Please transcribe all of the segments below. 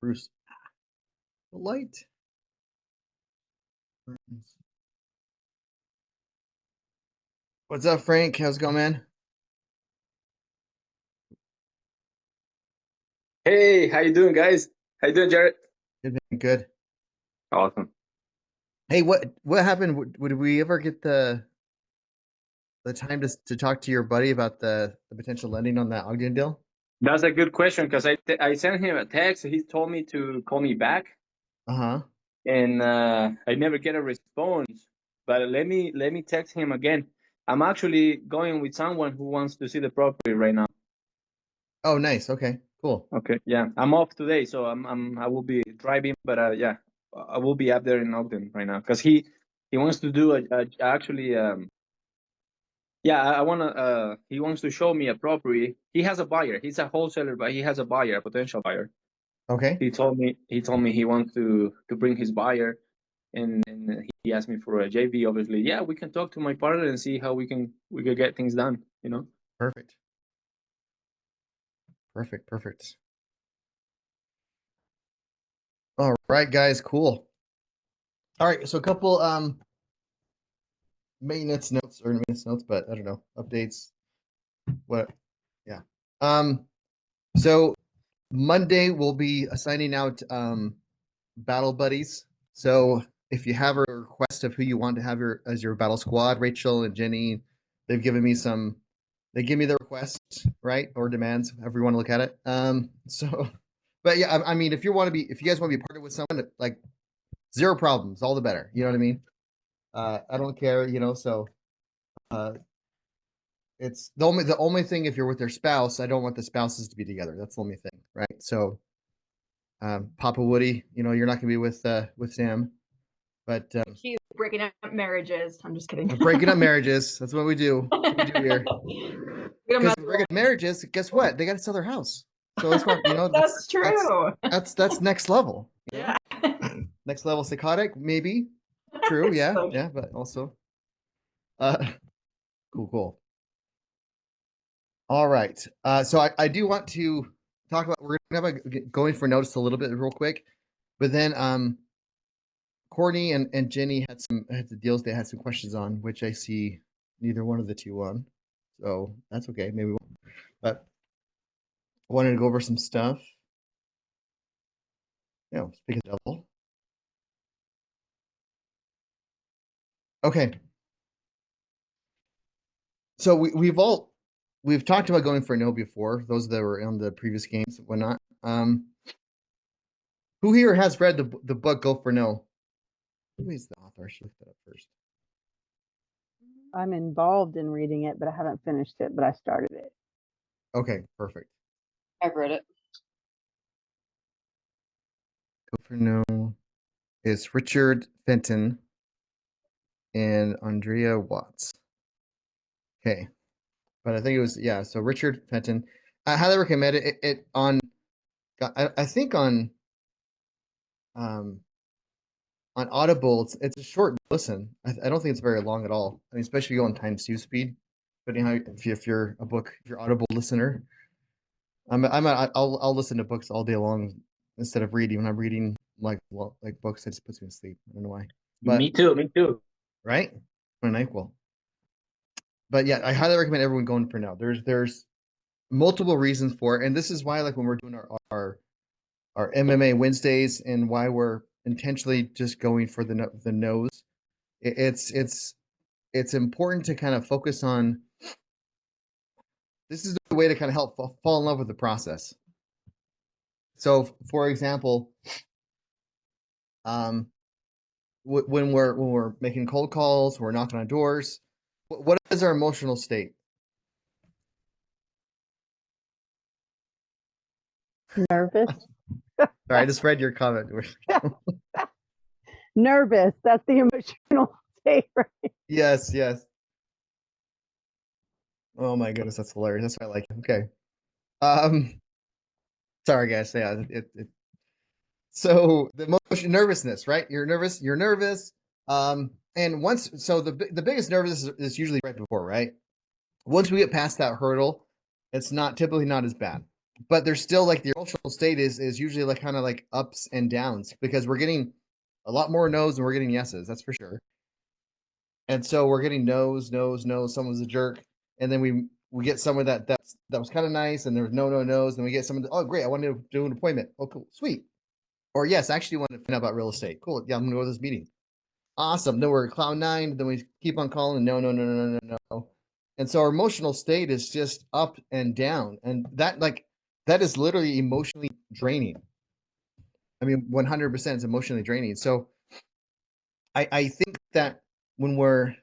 Bruce. The light. What's up, Frank? How's it going, man? Hey, how you doing, guys? How you doing, Jared? Good, man. Good. Awesome. Hey, what happened? Would we ever get the time to talk to your buddy about the potential lending on that Ogden deal? That's a good question because I sent him a text. He told me to call me back, Uh-huh. and I never get a response. But let me text him again. I'm actually going with someone who wants to see the property right now. Oh, nice. Okay, cool. Okay, yeah, I'm off today, so I will be driving, but yeah, I will be up there in Ogden right now because he wants to do actually yeah, I wanna. He wants to show me a property. He has a buyer. He's a wholesaler, but he has a buyer, a potential buyer. Okay. He told me he wants to bring his buyer, and he asked me for a JV. Obviously, yeah, we can talk to my partner and see how we can get things done. You know. Perfect. Perfect. Perfect. All right, guys. Cool. All right. So a couple maintenance notes or maintenance notes, but I don't know updates. What? Yeah. So Monday we'll be assigning out battle buddies. So if you have a request of who you want to have as your battle squad, Rachel and Jenny, they've given me some. They give me the requests, right, or demands, however you want to look at it. So, but yeah, I mean, if you guys want to be partnered with someone, like zero problems, all the better. You know what I mean? I don't care, So, uh, it's the only thing if you're with their spouse, I don't want the spouses to be together. That's the only thing, right? So, Papa Woody, you're not gonna be with Sam. But Cute, breaking up marriages. I'm just kidding. breaking up marriages. That's what we do. That's what we do here. Because breaking up marriages, guess what? They got to sell their house. So it's fun. That's true. That's next level. Yeah. Next level psychotic, maybe. True. Yeah. So Yeah. But also, cool. All right. So I do want to talk about. We're gonna have going for notice a little bit real quick, but then Courtney and Jenny had the deals they had some questions on, which I see neither one of the two on. So that's okay. Maybe we won't. But I wanted to go over some stuff. Speak of the devil. Okay. So we've talked about going for no before, those that were in the previous games and whatnot. Who here has read the book Go for No? Who is the author? I should look that up first. I'm involved in reading it, but I haven't finished it, but I started it. Okay, perfect. I've read it. Go for No is Richard Fenton and Andrea Watts. Okay. But I think it was, so Richard Fenton. I highly recommend it. It on I think on Audible, it's a short listen. I don't think it's very long at all. I mean, especially if you go on times 2 speed. But if you're if you're Audible listener, I'll listen to books all day long instead of reading. When I'm reading like books, it just puts me to sleep. I don't know why. But Me too. right? What an equal. But yeah, I highly recommend everyone going for now. There's multiple reasons for it, and this is why, like, when we're doing our MMA Wednesdays, and why we're intentionally just going for the nose. It's important to kind of focus on. This is the way to kind of help fall in love with the process. So, for example, when we're making cold calls, we're knocking on doors. What is our emotional state? Nervous. Sorry, I just read your comment. Nervous. That's the emotional state, right? Yes. Oh my goodness, that's hilarious. That's why I like it. Okay. Sorry guys. Yeah. So the emotion, nervousness, right? You're nervous. And the biggest nervousness is usually right before, right? Once we get past that hurdle, it's typically not as bad. but there's still like the emotional state is usually like kind of like ups and downs because we're getting a lot more no's than we're getting yeses. That's for sure. And so we're getting no's, no's, no's. Someone's a jerk, and then we get someone that was kind of nice, and there was no's. Then we get someone. Oh, great! I wanted to do an appointment. Oh, cool, sweet. Or yes, I actually wanted to find out about real estate. Cool. Yeah, I'm gonna go to this meeting. Awesome. Then we're at cloud nine. Then we keep on calling. No, no, no, no, no, no, no. And so our emotional state is just up and down, and that is literally emotionally draining. I mean, 100% is emotionally draining. So I think that when we're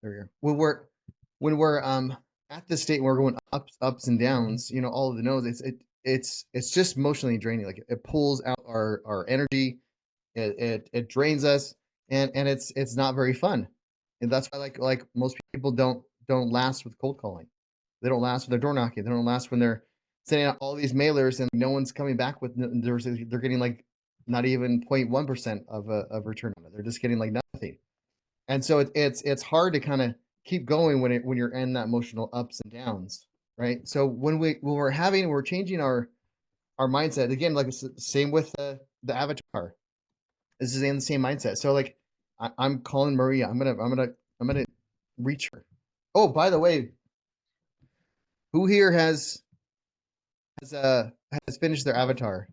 there we go. When we're at this state where we're going ups and downs, all of the no's, it's just emotionally draining. Like it pulls out our energy, it drains us, and it's not very fun. And that's why like most people don't last with cold calling. They don't last with their door knocking. They don't last when they're sending out all these mailers and no one's coming back with they're getting like not even 0.1% of return on it. They're just getting like nothing. And so it's hard to kind of keep going when you're in that emotional ups and downs, right? So we're changing our mindset again, like same with the avatar. This is in the same mindset. So like I'm calling Maria. I'm gonna reach her. Oh, by the way, who here has finished their avatar?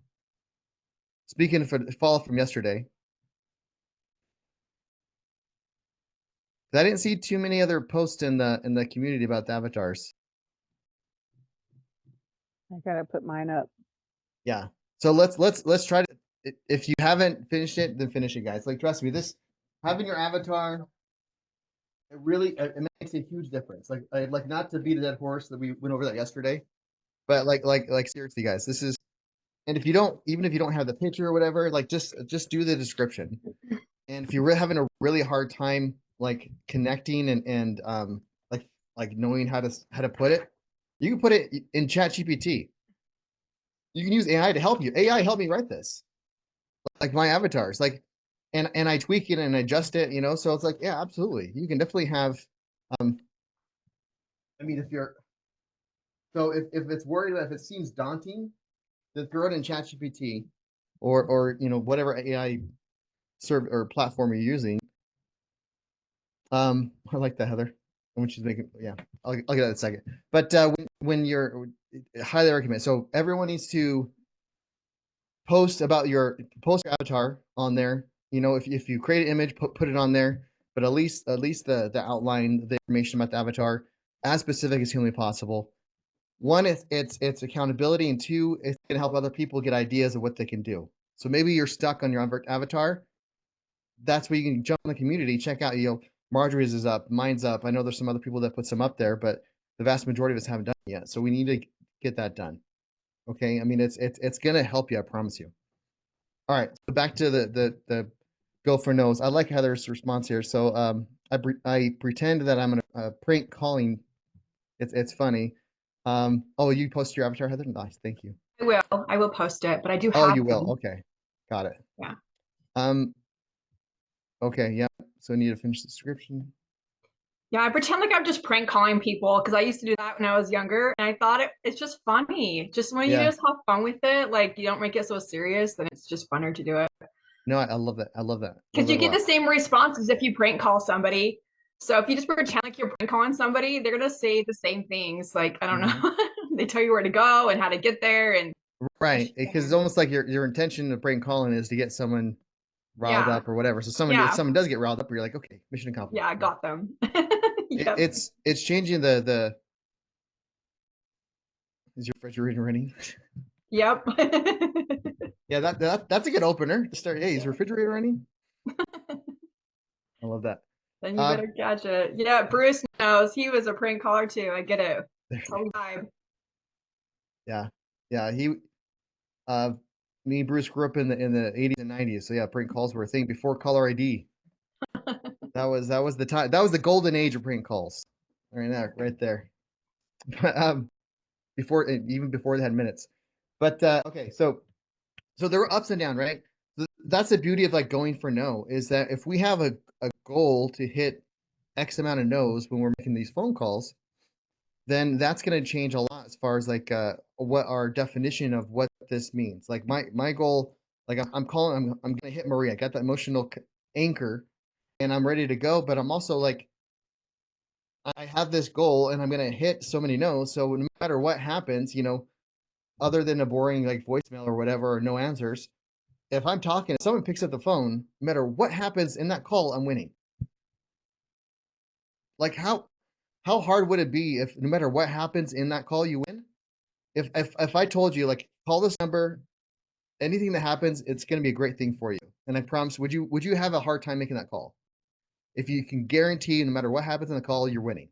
Speaking for follow from yesterday, I didn't see too many other posts in the community about the avatars. I gotta put mine up. Yeah. So let's try to. If you haven't finished it, then finish it, guys. Like trust me, this having your avatar, it makes a huge difference. Like not to beat a dead horse that we went over that yesterday, but like seriously, guys, this is. And if you don't, even if you don't have the picture or whatever, like just do the description. And if you're having a really hard time like connecting and like knowing how to put it, you can put it in ChatGPT. You can use AI to help you. AI helped me write this, like my avatars, like, and I tweak it and adjust it, So it's like, yeah, absolutely, you can definitely have. Um, I mean, if it's worried about if it seems daunting, then throw it in ChatGPT, or whatever AI serve or platform you're using. I like that, Heather. When she's making, yeah, I'll get that in a second. But when you're highly recommend. So everyone needs to post your avatar on there. If you create an image, put it on there. But at least the outline, the information about the avatar, as specific as humanly possible. One, it's accountability, and two, it's gonna help other people get ideas of what they can do. So maybe you're stuck on your avatar. That's where you can jump in the community, check out, Marjorie's is up, mine's up. I know there's some other people that put some up there, but the vast majority of us haven't done it yet. So we need to get that done. Okay. I mean, it's gonna help you, I promise you. All right. So back to the go for no's. I like Heather's response here. So I pretend that I'm gonna prank calling. It's funny. Oh, you post your avatar, Heather? Nice, thank you. I will post it, but I do Oh, have you will. them. Okay. Got it. Yeah. Okay, yeah. So I need to finish the description. Yeah, I pretend like I'm just prank calling people because I used to do that when I was younger, and I thought it's just funny. Just when you Yeah. just have fun with it, like you don't make it so serious, then it's just funner to do it. No, I love that. I love that. Because Love you that a get the lot. same response as if you prank call somebody. So if you just pretend like you're prank calling somebody, they're gonna say the same things. Like, I don't know. They tell you where to go and how to get there, and Right, because it's almost like your intention of prank calling is to get someone riled yeah, up or whatever. So if yeah, someone does get riled up, you're like, okay, mission accomplished. yeah, I got them. Yep. It's changing the. Is your refrigerator running? Yep. Yeah, that's a good opener to start. Hey, is your refrigerator running? I love that. Then you better catch it. Yeah, Bruce knows. He was a prank caller too. I get it. Totally vibe. Yeah, yeah. Me and Bruce grew up in the 80s and 90s, so yeah, prank calls were a thing before caller ID. That was the time. That was the golden age of prank calls. Right there. But even before they had minutes. But okay, so there were ups and downs, right? That's the beauty of like going for no, is that if we have a goal to hit X amount of no's when we're making these phone calls, then that's going to change a lot as far as like what our definition of what this means. Like my goal, like I'm going to hit Maria. I got that emotional anchor, and I'm ready to go. But I'm also like, I have this goal, and I'm going to hit so many no's. So no matter what happens, other than a boring like voicemail or whatever, or no answers, if I'm talking, if someone picks up the phone, no matter what happens in that call, I'm winning. Like how hard would it be if no matter what happens in that call, you win? If I told you like call this number, anything that happens, it's going to be a great thing for you, and I promise, would you have a hard time making that call? If you can guarantee no matter what happens in the call, you're winning,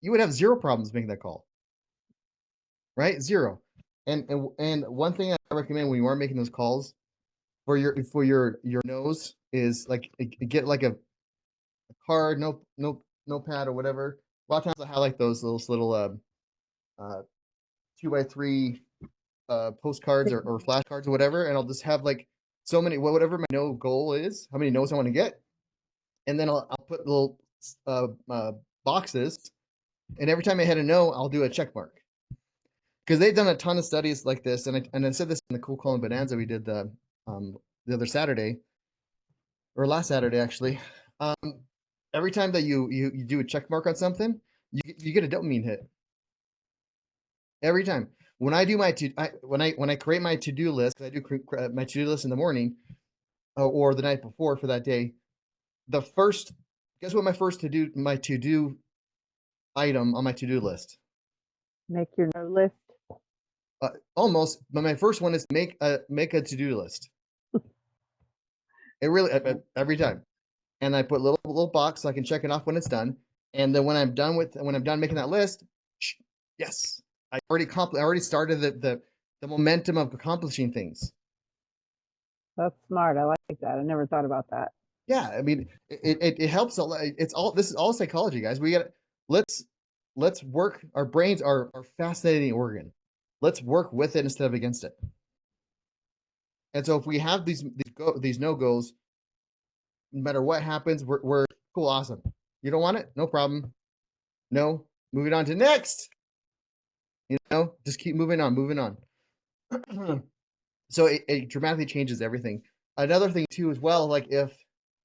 you would have zero problems making that call, right? Zero. And one thing I recommend when you are making those calls for your nose is like get like a card, notepad or whatever. A lot of times I highlight those little 2x3 postcards or flashcards or whatever, and I'll just have like so many whatever my no goal is, how many no's I want to get, and then I'll put little boxes, and every time I hit a no, I'll do a check mark. Because they've done a ton of studies like this, and I said this in the Cool Calling Bonanza we did the other Saturday, or last Saturday actually. Um, every time that you do a check mark on something, you get a dopamine hit. Every time when I do when I create my to-do list, 'cause I do my to-do list in the morning or the night before for that day. The first, guess what? My to-do item on my to-do list. Make your no list. Almost, but my first one is make a to-do list. It really every time, and I put little box so I can check it off when it's done. And then when I'm done making that list, yes, I already started the momentum of accomplishing things. That's smart. I like that. I never thought about that. Yeah, I mean, it helps a lot. This is all psychology, guys. Let's work. Our brains are fascinating organ. Let's work with it instead of against it. And so if we have these no goals, no matter what happens, we're cool, awesome. You don't want it, no problem. No, moving on to next. Just keep moving on. So it dramatically changes everything. Another thing too, as well, like if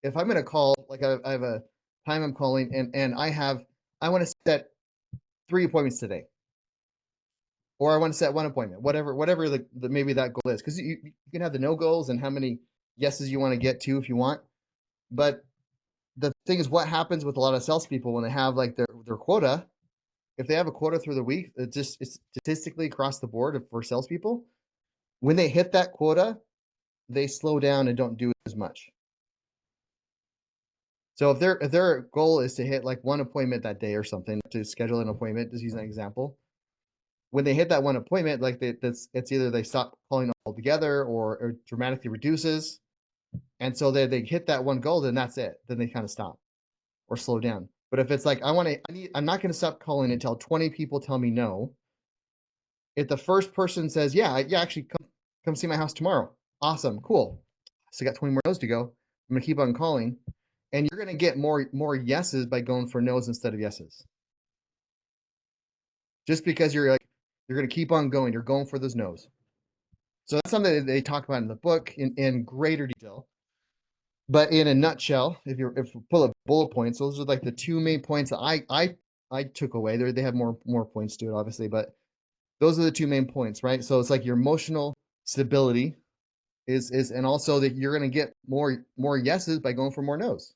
I'm gonna call, like I have a time I'm calling, and I want to set 3 appointments today, or I want to set 1 appointment, whatever the maybe that goal is, because you can have the no goals and how many yeses you want to get to if you want. But the thing is, what happens with a lot of salespeople when they have like their quota? If they have a quota through the week, it's statistically across the board for salespeople. When they hit that quota, they slow down and don't do as much. So if their goal is to hit like 1 appointment that day or something, to schedule an appointment, just use an example. When they hit that 1 appointment, like it's either they stop calling altogether or dramatically reduces, and so they hit that 1 goal, then that's it. Then they kind of stop or slow down. But if it's like I'm not going to stop calling until 20 people tell me no. If the first person says, yeah, actually come see my house tomorrow. Awesome, cool. So I got 20 more no's to go. I'm gonna keep on calling, and you're gonna get more yeses by going for no's instead of yeses. Just because you're gonna keep on going, you're going for those no's. So that's something that they talk about in the book in greater detail. But in a nutshell, if you pull up bullet points, those are like the 2 main points that I took away. They have more points to it, obviously, but those are the 2 main points, right? So it's like your emotional stability is and also that you're going to get more yeses by going for more no's,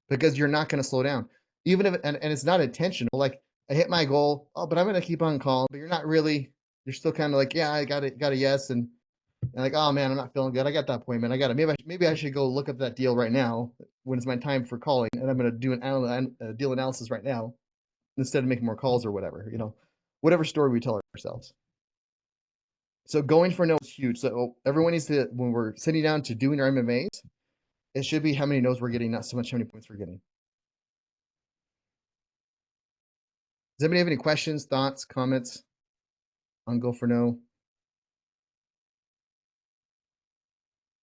because you're not going to slow down, even if and it's not intentional. Like I hit my goal, but I'm going to keep on calling, but you're still kind of like, yeah, I got a yes, and like, oh man, I'm not feeling good. I got that appointment. I got it. Maybe I should go look up that deal right now when it's my time for calling, and I'm going to do a deal analysis right now instead of making more calls or whatever. Whatever story we tell ourselves. So going for no is huge. So everyone needs to, when we're sitting down to doing our MMAs, it should be how many no's we're getting, not so much how many points we're getting. Does anybody have any questions, thoughts, comments on go for no?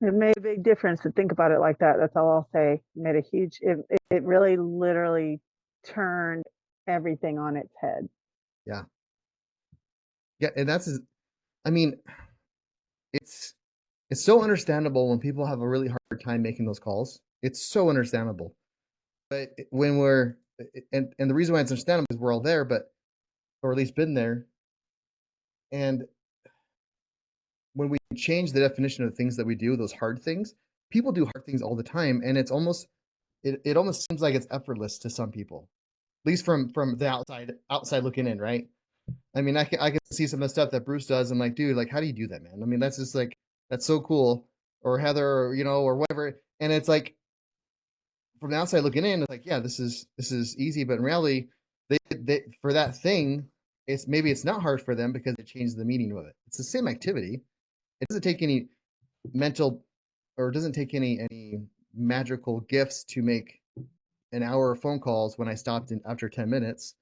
It made a big difference to think about it like that. That's all I'll say. It made a huge. It really literally turned everything on its head. Yeah. Yeah, and I mean, it's so understandable when people have a really hard time making those calls. It's so understandable. But when and the reason why it's understandable is we're all there, but or at least been there. And when we change the definition of things that we do, those hard things, people do hard things all the time, and it's almost it almost seems like it's effortless to some people, at least from the outside looking in, right? I mean, I can see some of the stuff that Bruce does, and like, dude, like, how do you do that, man? I mean, that's just like that's so cool, or Heather, or, or whatever, and it's like from the outside looking in, it's like, yeah, this is easy, but in reality, they for that thing, it's not hard for them because it changes the meaning of it. It's the same activity. It doesn't take any mental, or it doesn't take any magical gifts to make an hour of phone calls when I stopped in after 10 minutes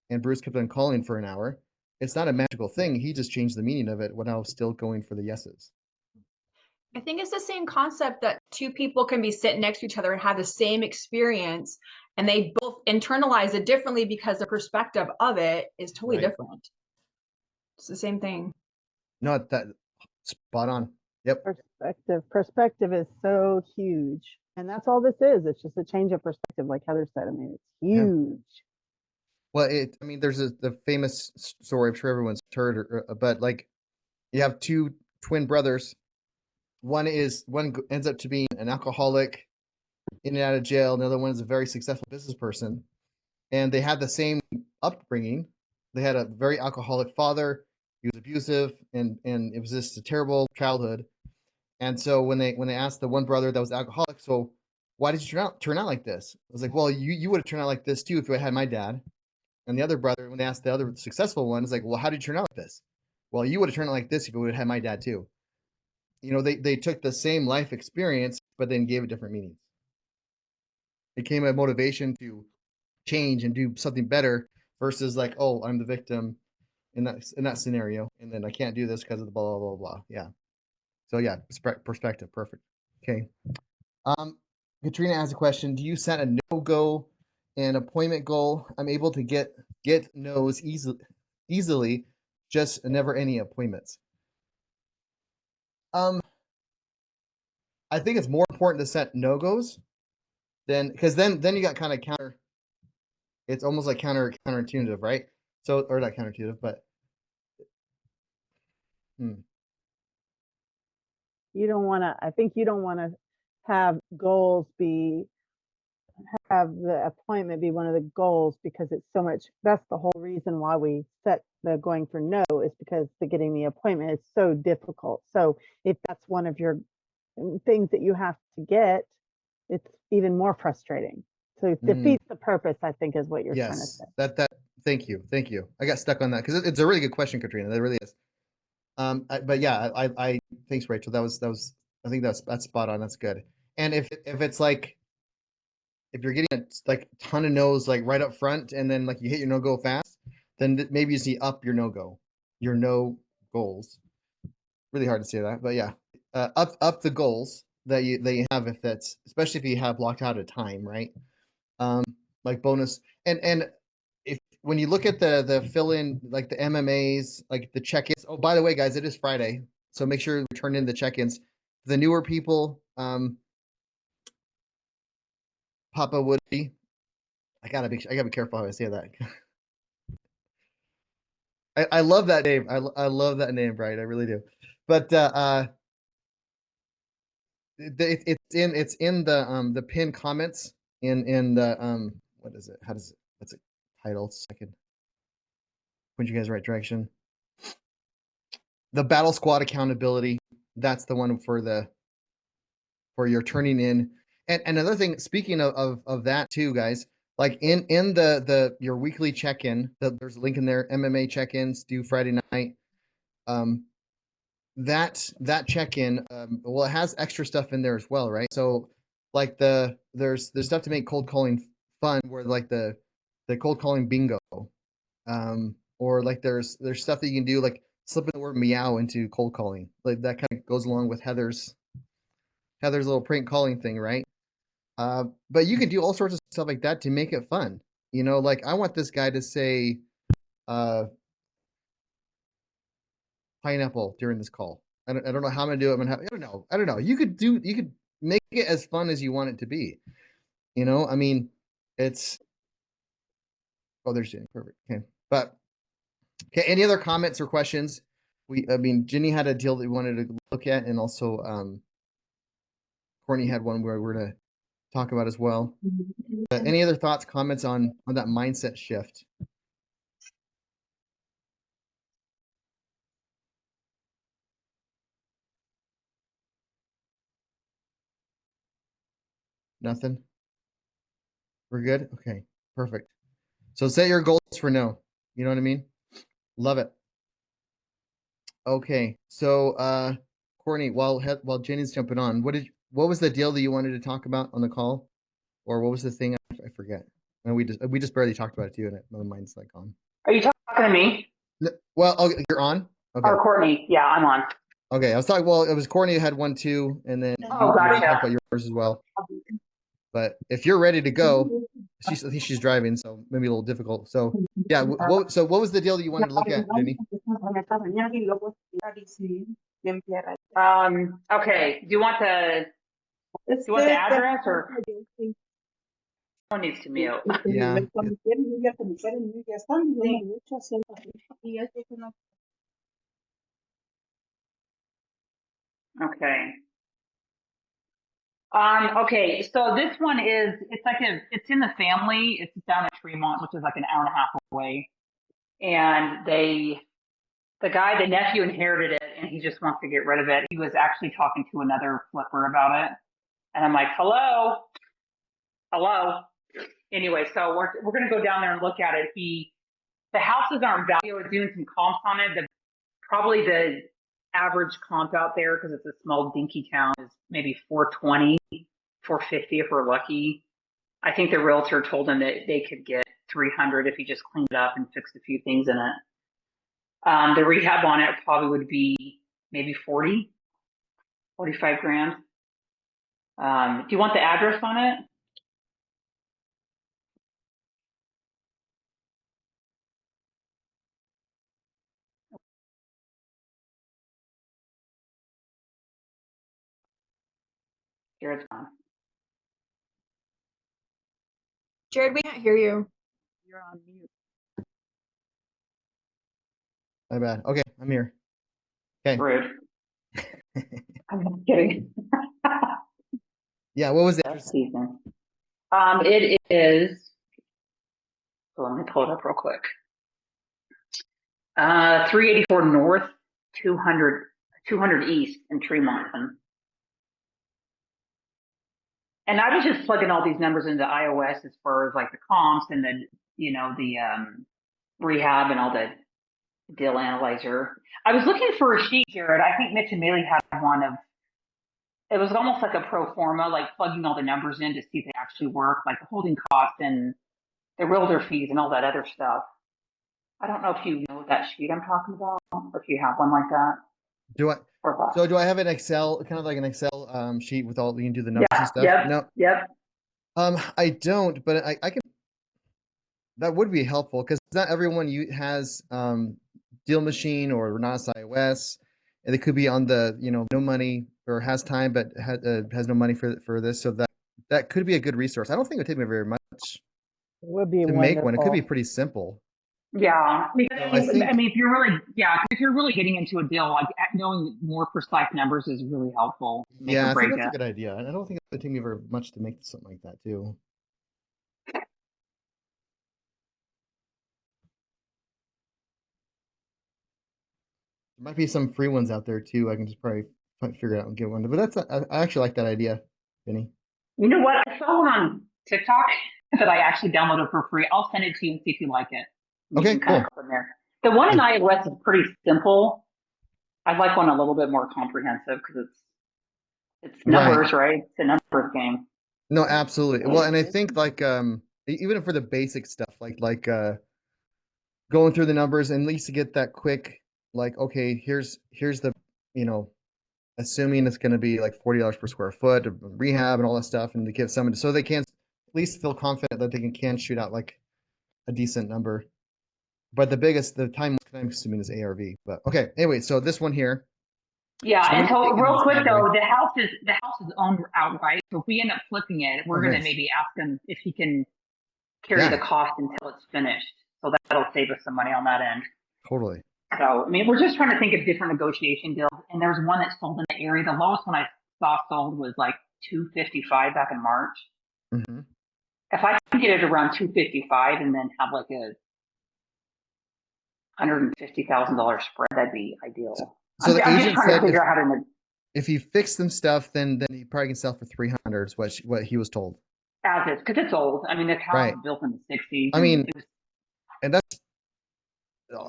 and Bruce kept on calling for an hour. It's not a magical thing. He just changed the meaning of it when I was still going for the yeses. I think it's the same concept that two people can be sitting next to each other and have the same experience, and they both internalize it differently because the perspective of it is totally Right. different. It's the same thing. No, that spot on. Yep. Perspective is so huge, and that's all this is. It's just a change of perspective, like Heather said. I mean, it's huge. Well, I mean, there's the famous story. I'm sure everyone's heard, but like, you have two twin brothers. One ends up to being an alcoholic, in and out of jail. The other one is a very successful business person, and they had the same upbringing. They had a very alcoholic father. He was abusive, and it was just a terrible childhood. And so when they asked the one brother that was alcoholic, so why did you turn out like this? I was like, well, you would have turned out like this too if you had my dad. And the other brother, when they asked the other successful one, is like, well, how did you turn out like this? Well, you would have turned out like this if you would have had my dad too. They took the same life experience, but then gave it different meanings. It became a motivation to change and do something better versus like, oh, I'm the victim in that scenario, and then I can't do this because of the blah blah blah blah. Yeah. So yeah, perspective, perfect. Okay. Katrina has a question. Do you set a no-go and appointment goal? I'm able to get no's easily, just never any appointments. I think it's more important to set no-goes than because then you got kind of counter. It's almost like counterintuitive, right? So or not counterintuitive, but You don't want to. I think you don't want to have goals have the appointment be one of the goals because it's so much. That's the whole reason why we set the going for no is because the getting the appointment is so difficult. So if that's one of your things that you have to get, it's even more frustrating. So it defeats the purpose, I think, is what you're trying to say. That thank you. I got stuck on that because it's a really good question, Katrina. That really is. But yeah, I thanks, Rachel. That was I think that's spot on. That's good. And if it's like if you're getting like a ton of no's like right up front, and then like you hit your no go fast, then maybe you see up your no goals. Really hard to say that, but yeah, up the goals that you have if that's especially if you have blocked out a time, right? Like bonus and if when you look at the fill in like the MMAs, like the check-ins. Oh, by the way, guys, it is Friday, so make sure we turn in the check-ins. The newer people, Papa Woody. I gotta be careful how I say that. I love that name. I love that name, Brian. I really do. But it's in the pinned comments in the what is it? What's it titled? Second. Point you guys the right direction. The Battle Squad accountability. That's the one for your turning in. And another thing, speaking of that too, guys, like in the your weekly check-in, there's a link in there, MMA check-ins due Friday night. That check-in, well, it has extra stuff in there as well, right? So like there's stuff to make cold calling fun, where like the cold calling bingo, or like there's stuff that you can do, like slipping the word meow into cold calling, like that kind of goes along with Heather's Heather's little prank calling thing, right? But you can do all sorts of stuff like that to make it fun. You know, like I want this guy to say pineapple during this call. I don't know how I'm gonna do it. I don't know. You could make it as fun as you want it to be. You know, I mean, it's there's Jenny. Perfect. Okay. But okay, any other comments or questions? I mean, Jenny had a deal that we wanted to look at, and also Courtney had one where we're gonna talk about as well. But any other thoughts, comments on that mindset shift? Nothing? We're good? Okay, perfect. So set your goals for no. You know what I mean? Love it. Okay, so Courtney, while Jenny's jumping on, what was the deal that you wanted to talk about on the call, or what was the thing? I forget. And we just barely talked about it too, and my mind's like on. Are you talking to me? Well, oh, you're on. Okay. Or Courtney? Yeah, I'm on. Okay, I was talking. Well, it was Courtney who had one too, and then you Gotcha. talked about yours as well. But if you're ready to go, I think she's driving, so maybe a little difficult. So yeah, so what was the deal that you wanted to look at, Jenny? Okay. Do you want the address or one needs to mute? Yeah. Okay. Okay, so this one it's in the family. It's down at Tremont, which is like an hour and a half away. And the nephew inherited it and he just wants to get rid of it. He was actually talking to another flipper about it. And I'm like, hello. Anyway, so we're gonna go down there and look at it. The houses aren't valued. We're doing some comps on it. Probably the average comp out there, because it's a small dinky town, is maybe 420, 450 if we're lucky. I think the realtor told him that they could get 300 if he just cleaned it up and fixed a few things in it. The rehab on it probably would be maybe 40, 45 grand. Do you want the address on it? Jared's gone. Jared, we can't hear you. You're on mute. My bad. Okay, I'm here. Okay. Rude. I'm just kidding. Yeah, what was it? Season. It is. So let me pull it up real quick. 384 North, 200 East in Tremont. And I was just plugging all these numbers into iOS as far as like the comps and then, the rehab and all the deal analyzer. I was looking for a sheet, Jared. I think Mitch and Maley had one it was almost like a pro forma, like plugging all the numbers in to see if they actually work, like the holding cost and the realtor fees and all that other stuff. I don't know if you know that sheet I'm talking about, or if you have one like that. Do I have an Excel, kind of like an Excel sheet with all you can do the numbers and stuff? Yep, No. Yep. I don't, but I can. That would be helpful because not everyone has Deal Machine or Renas iOS, and they could be on the no money or has time but has no money for this. So that could be a good resource. I don't think it would take me very much It would be to make one. It could be pretty simple. Yeah, because So I mean, if you're really getting into a deal, like knowing more precise numbers is really helpful. Yeah, I think that's a good idea. And I don't think it would take me very much to make something like that too. There might be some free ones out there too. I can just probably figure it out and get one. But I actually like that idea, Vinny. You know what? I saw one on TikTok that I actually downloaded for free. I'll send it to you and see if you like it. Okay, cool. The one in iOS is pretty simple. I'd like one a little bit more comprehensive because it's numbers, right? It's a numbers game. No, absolutely. Well, and I think like even for the basic stuff, like going through the numbers and at least to get that quick, like, okay, here's the assuming it's going to be like $40 per square foot of rehab and all that stuff, and to get someone so they can at least feel confident that they can shoot out like a decent number. But the time I'm assuming is ARV. But okay, anyway, so this one here. Yeah, So and so real quick though, way. the house is owned outright. So if we end up flipping it, we're gonna nice. maybe ask him if he can carry the cost until it's finished. So that'll save us some money on that end. Totally. So I mean, we're just trying to think of different negotiation deals. And there's one that sold in the area. The lowest one I saw sold was like $255 back in March. Mm-hmm. If I can get it around $255 and then have like a $150,000 spread, that'd be ideal. So the I'm agent just trying said to figure out how to. if you fix some stuff, then he probably can sell for 300 is what he was told. As is, because it's old. I mean, the house was built in the 60s. I mean, and that's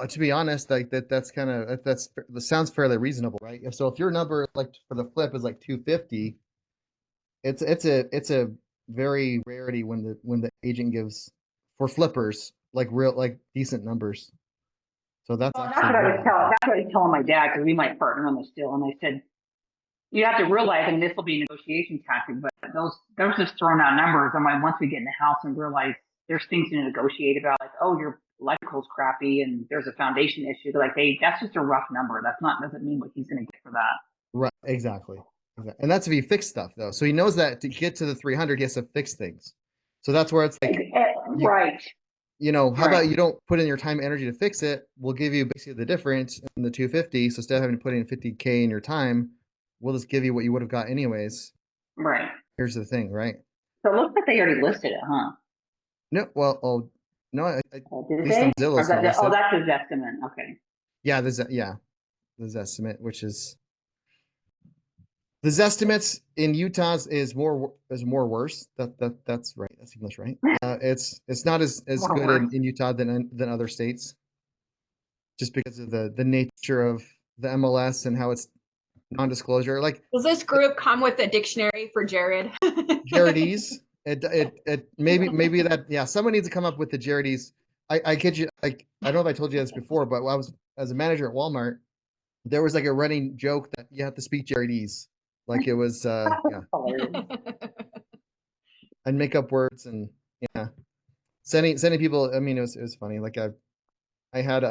to be honest, like that's kind of that sounds fairly reasonable, right? So if your number like for the flip is like 250, it's a very rarity when the agent gives for flippers like decent numbers. So that's that's what I was telling my dad, because we might partner on this deal, and I said, you have to realize, and this will be a negotiation tactic, but those just throwing out numbers. And once we get in the house and realize there's things to negotiate about, like, oh, your electrical's crappy and there's a foundation issue, they're like, that's just a rough number. Doesn't mean what he's going to get for that. Right, exactly. And that's if he fixed stuff though. So he knows that to get to the 300, he has to fix things. So that's where it's like, right. You know, how about you don't put in your time and energy to fix it? We'll give you basically the difference in the 250. So instead of having to put in 50K in your time, we'll just give you what you would have got anyways. Right. Here's the thing, right? So it looks like they already listed it, huh? No, well, no, did they? That's his estimate. Okay. Yeah, there's estimate, which is the estimates in Utah's is more worse. That's right. That's English, right? It's not as good in Utah than other states, just because of the nature of the MLS and how it's non-disclosure. Like, does this group come with a dictionary for Jared? Jaredese. It maybe that someone needs to come up with the Jaredese. I kid you. I don't know if I told you this before, but when I was as a manager at Walmart, there was like a running joke that you have to speak Jaredese. Like it was, and make up words and sending people. I mean, it was funny. Like I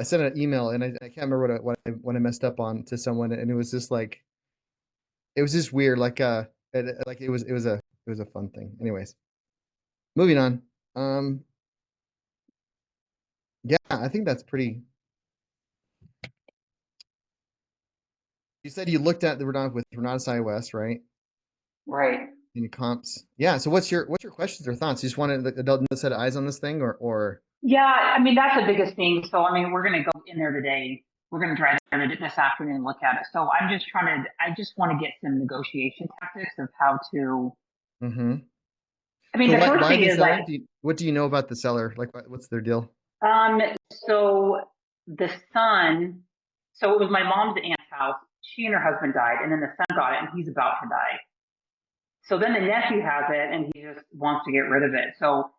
sent an email and I can't remember what I messed up on to someone, and it was just like, it was just weird. Like it was a fun thing. Anyways, moving on. Yeah, I think that's pretty. You said you looked at the Renato iOS, right? Right. In comps. Yeah. So what's your questions or thoughts? You just wanted the adult set of eyes on this thing or? Yeah, I mean, that's the biggest thing. So, I mean, we're going to go in there today. We're going to drive there this afternoon and look at it. So I just want to get some negotiation tactics of how to. Mm-hmm. I mean, so the first thing is like, what do you know about the seller? Like, what's their deal? So the son, so it was my mom's aunt's house. She and her husband died, and then the son got it, and he's about to die. So then the nephew has it, and he just wants to get rid of it. So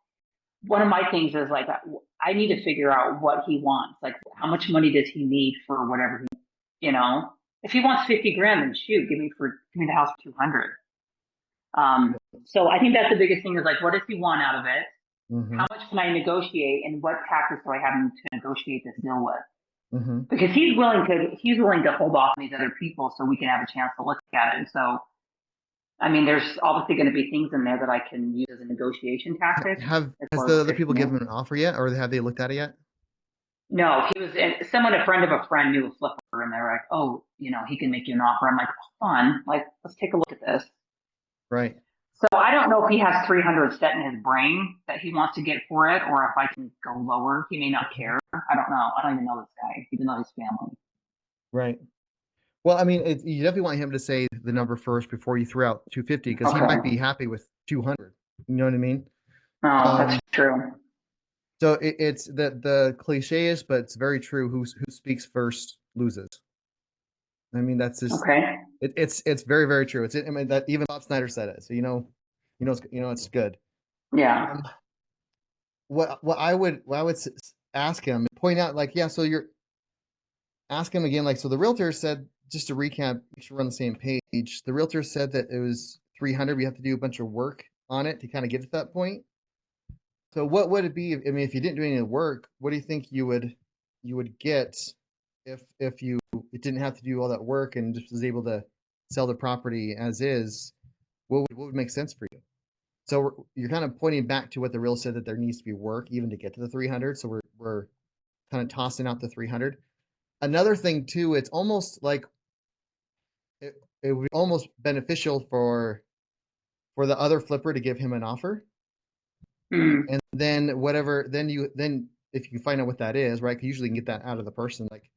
one of my things is like, I need to figure out what he wants. Like, how much money does he need for whatever he, if he wants 50 grand, then shoot, give me the house for 200. So I think that's the biggest thing is like, what does he want out of it? Mm-hmm. How much can I negotiate, and what tactics do I have to negotiate this deal with? Mm-hmm. Because he's willing to hold off on these other people so we can have a chance to look at it. And so, I mean, there's obviously going to be things in there that I can use as a negotiation tactic. Has the other people given an offer yet, or have they looked at it yet? No, a friend of a friend knew a flipper, and they're like, oh, he can make you an offer. I'm like, oh, fun. Like, let's take a look at this. Right. So I don't know if he has 300 set in his brain that he wants to get for it, or if I can go lower. He may not care. I don't know. I don't even know this guy, even though he's family. Right. Well, I mean, you definitely want him to say the number first before you throw out 250, because he might be happy with 200. You know what I mean? Oh, that's true. So it's the cliche is, but it's very true. Who speaks first loses. I mean, that's just okay. It's very, very true. I mean, that even Bob Snyder said it. So it's good. Yeah. What I would ask him, point out, like, yeah. So ask him again, like, so the realtor said just to recap, make sure we're on the same page. The realtor said that it was 300. We have to do a bunch of work on it to kind of get to that point. So what would it be? I mean, if you didn't do any work, what do you think you would get if you didn't have to do all that work and just was able to sell the property as is? What would make sense for you? So you're kind of pointing back to what the real said, that there needs to be work even to get to the 300. So we're kind of tossing out the 300. Another thing too, it's almost like it would be almost beneficial for the other flipper to give him an offer, and then whatever, then if you find out what that is, right? 'Cause usually you can get that out of the person. Like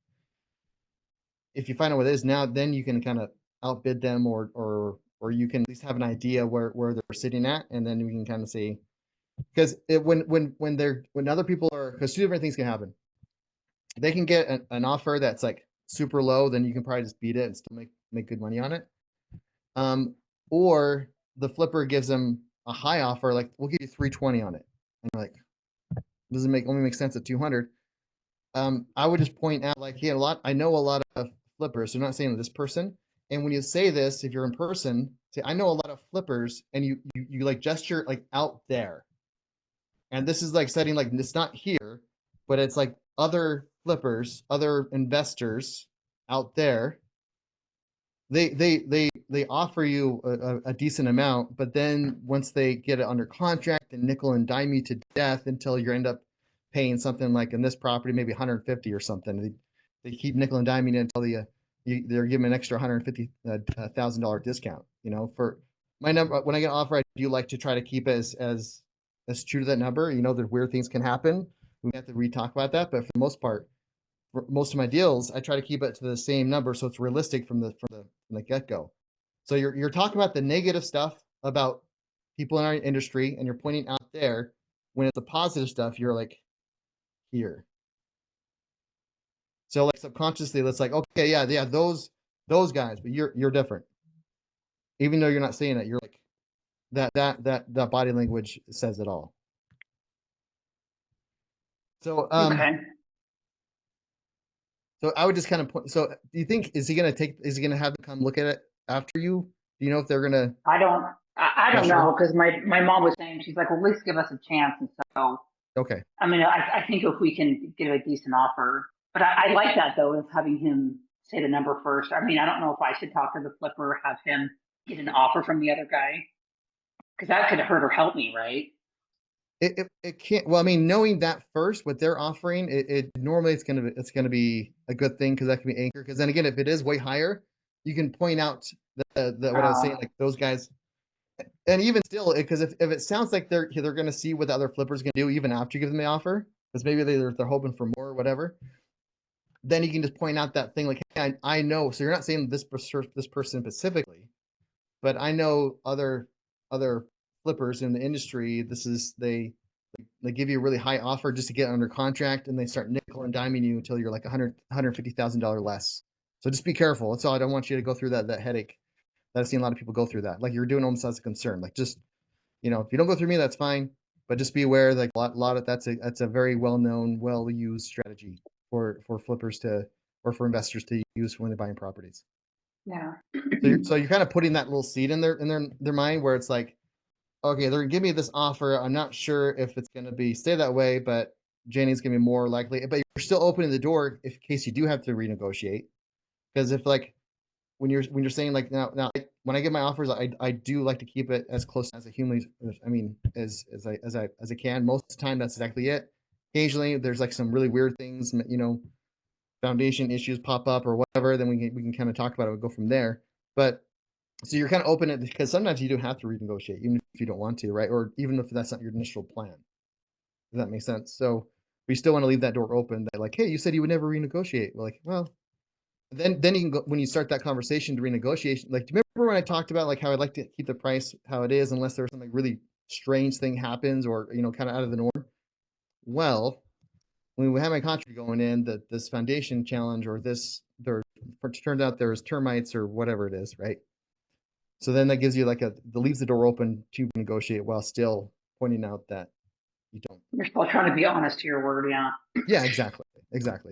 if you find out what it is now, then you can kind of outbid them, or you can at least have an idea where they're sitting at, and then we can kind of see, because when other people are, because two different things can happen. They can get an offer that's like super low, then you can probably just beat it and still make good money on it. Or the flipper gives them a high offer, like we'll give you 320 on it, and you're like, doesn't only make sense at 200. I would just point out, like, yeah, I know a lot of flippers, so I'm not saying this person. And when you say this, if you're in person, say, I know a lot of flippers, and you like gesture like out there. And this is like setting, like, it's not here, but it's like other flippers, other investors out there. They offer you a decent amount, but then once they get it under contract, and nickel and dime you to death until you end up paying something like in this property maybe 150 or something. They keep nickel and diming it until they're giving an extra $150,000 discount. You know, for my number, when I get an offer, I do like to try to keep it as true to that number. You know, there's weird things can happen. We have to re-talk about that, but for the most part, for most of my deals, I try to keep it to the same number so it's realistic from the get-go. So you're talking about the negative stuff about people in our industry, and you're pointing out there. When it's the positive stuff, you're like, here. So like subconsciously, it's like, okay, yeah, those guys, but you're different. Even though you're not saying it, you're like, that body language says it all. So Okay. So I would just kind of point. So do you think, is he going to have them come look at it after you? Do you know if they're going to? I don't Sure. know, because my mom was saying, she's like, well, at least give us a chance. And so, Okay. I mean, I think if we can get a decent offer, but I like that though, of having him say the number first. I mean, I don't know if I should talk to the flipper, have him get an offer from the other guy, because that could hurt or help me, right? It can't. Well, I mean, knowing that first, what they're offering, it normally it's gonna be a good thing, because that can be anchor. Because then again, if it is way higher, you can point out the what I was saying, like those guys. And even still, because if it sounds like they're going to see what the other flippers can do even after you give them the offer, because maybe they're hoping for more or whatever, then you can just point out that thing, like, hey, I know. So you're not saying this person specifically, but I know other flippers in the industry. They give you a really high offer just to get under contract, and they start nickel and diming you until you're like $150,000 less. So just be careful. That's all. I don't want you to go through that headache. I've seen a lot of people go through that. Like, you're doing almost as a concern. Like, just, if you don't go through me, that's fine. But just be aware, like, a lot of that's a very well-known, well-used strategy for flippers or for investors to use when they're buying properties. Yeah. So you're kind of putting that little seed in their mind, where it's like, okay, they're gonna give me this offer. I'm not sure if it's gonna stay that way, but Janie's gonna be more likely. But you're still opening the door in case you do have to renegotiate. Because if, like, when you're saying, like, now when I get my offers, I do like to keep it as close as a humanly, I mean, as I can. Most of the time, that's exactly it. Occasionally, there's like some really weird things, foundation issues pop up or whatever. Then we can kind of talk about it and go from there. But so you're kind of open it, because sometimes you do have to renegotiate, even if you don't want to, right? Or even if that's not your initial plan. Does that make sense? So we still want to leave that door open. That, like, hey, you said you would never renegotiate. We're like, well, then you can go, when you start that conversation to renegotiation. Like, do you remember when I talked about, like, how I'd like to keep the price how it is unless there's something really strange thing happens, or kind of out of the norm? Well, when we had my contract going in, that this foundation challenge, or it turned out there was termites or whatever it is, right? So then that gives you that leaves the door open to negotiate, while still pointing out that you don't. You're still trying to be honest to your word, yeah. Yeah, exactly,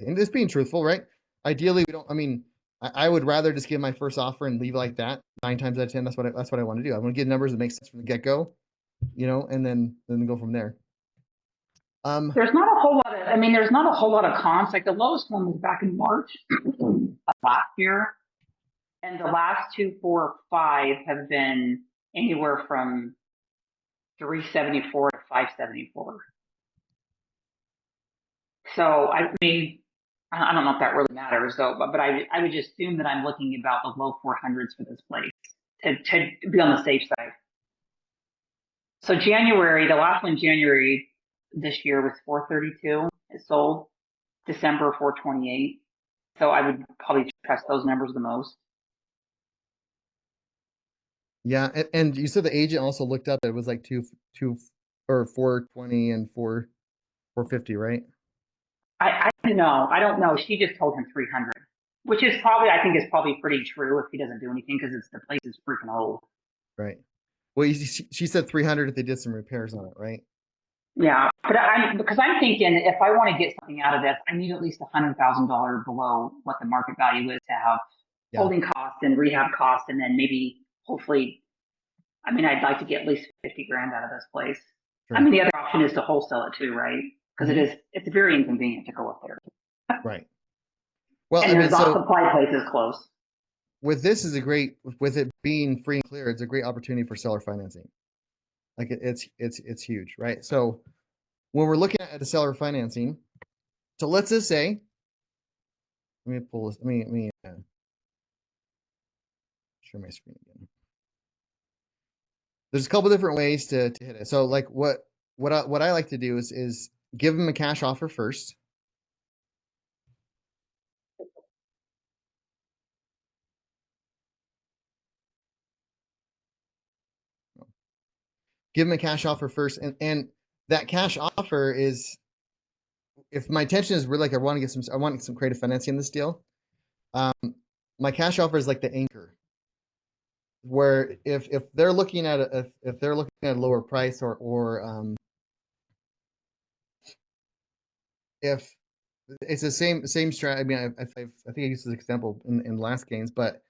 and just being truthful, right? Ideally, we don't. I mean, I would rather just give my first offer and leave it like that. 9 times out of 10, that's what I want to do. I want to get numbers that make sense from the get go, and then go from there. There's not a whole lot of, I mean, there's not a whole lot of comps. Like the lowest one was back in March of last year. And the last 2, 4, or 5 have been anywhere from 374 to 574. So, I mean, I don't know if that really matters though, but I would just assume that I'm looking about the low 400s for this place to be on the safe side. So January, the last one, January this year was 432. It sold. December 428. So I would probably trust those numbers the most. Yeah, and you said the agent also looked up. It was like two or 420 and 450, right? I don't know. I don't know. She just told him 300, which is probably, I think is probably pretty true if he doesn't do anything because the place is freaking old. Right. Well, she said 300 if they did some repairs on it, right? Yeah, but because I'm thinking if I want to get something out of this, I need at least $100,000 below what the market value is to have holding costs and rehab costs, and then maybe hopefully, I mean, I'd like to get at least 50 grand out of this place. Sure. I mean, the other option is to wholesale it too, right? Because it's very inconvenient to go up there. Right. Well, and there's lots of supply places close. With it being free and clear, it's a great opportunity for seller financing. Like it's huge, right? So when we're looking at the seller financing, so let's just say, let me pull this. Let me share my screen again. There's a couple different ways to hit it. So like what I like to do is give them a cash offer first. Give them a cash offer first, and that cash offer is, if my intention is really like I want some creative financing in this deal, my cash offer is like the anchor, where if they're looking at if they're looking at a lower price or if it's the same strategy. I mean, I think I used this example in last games, but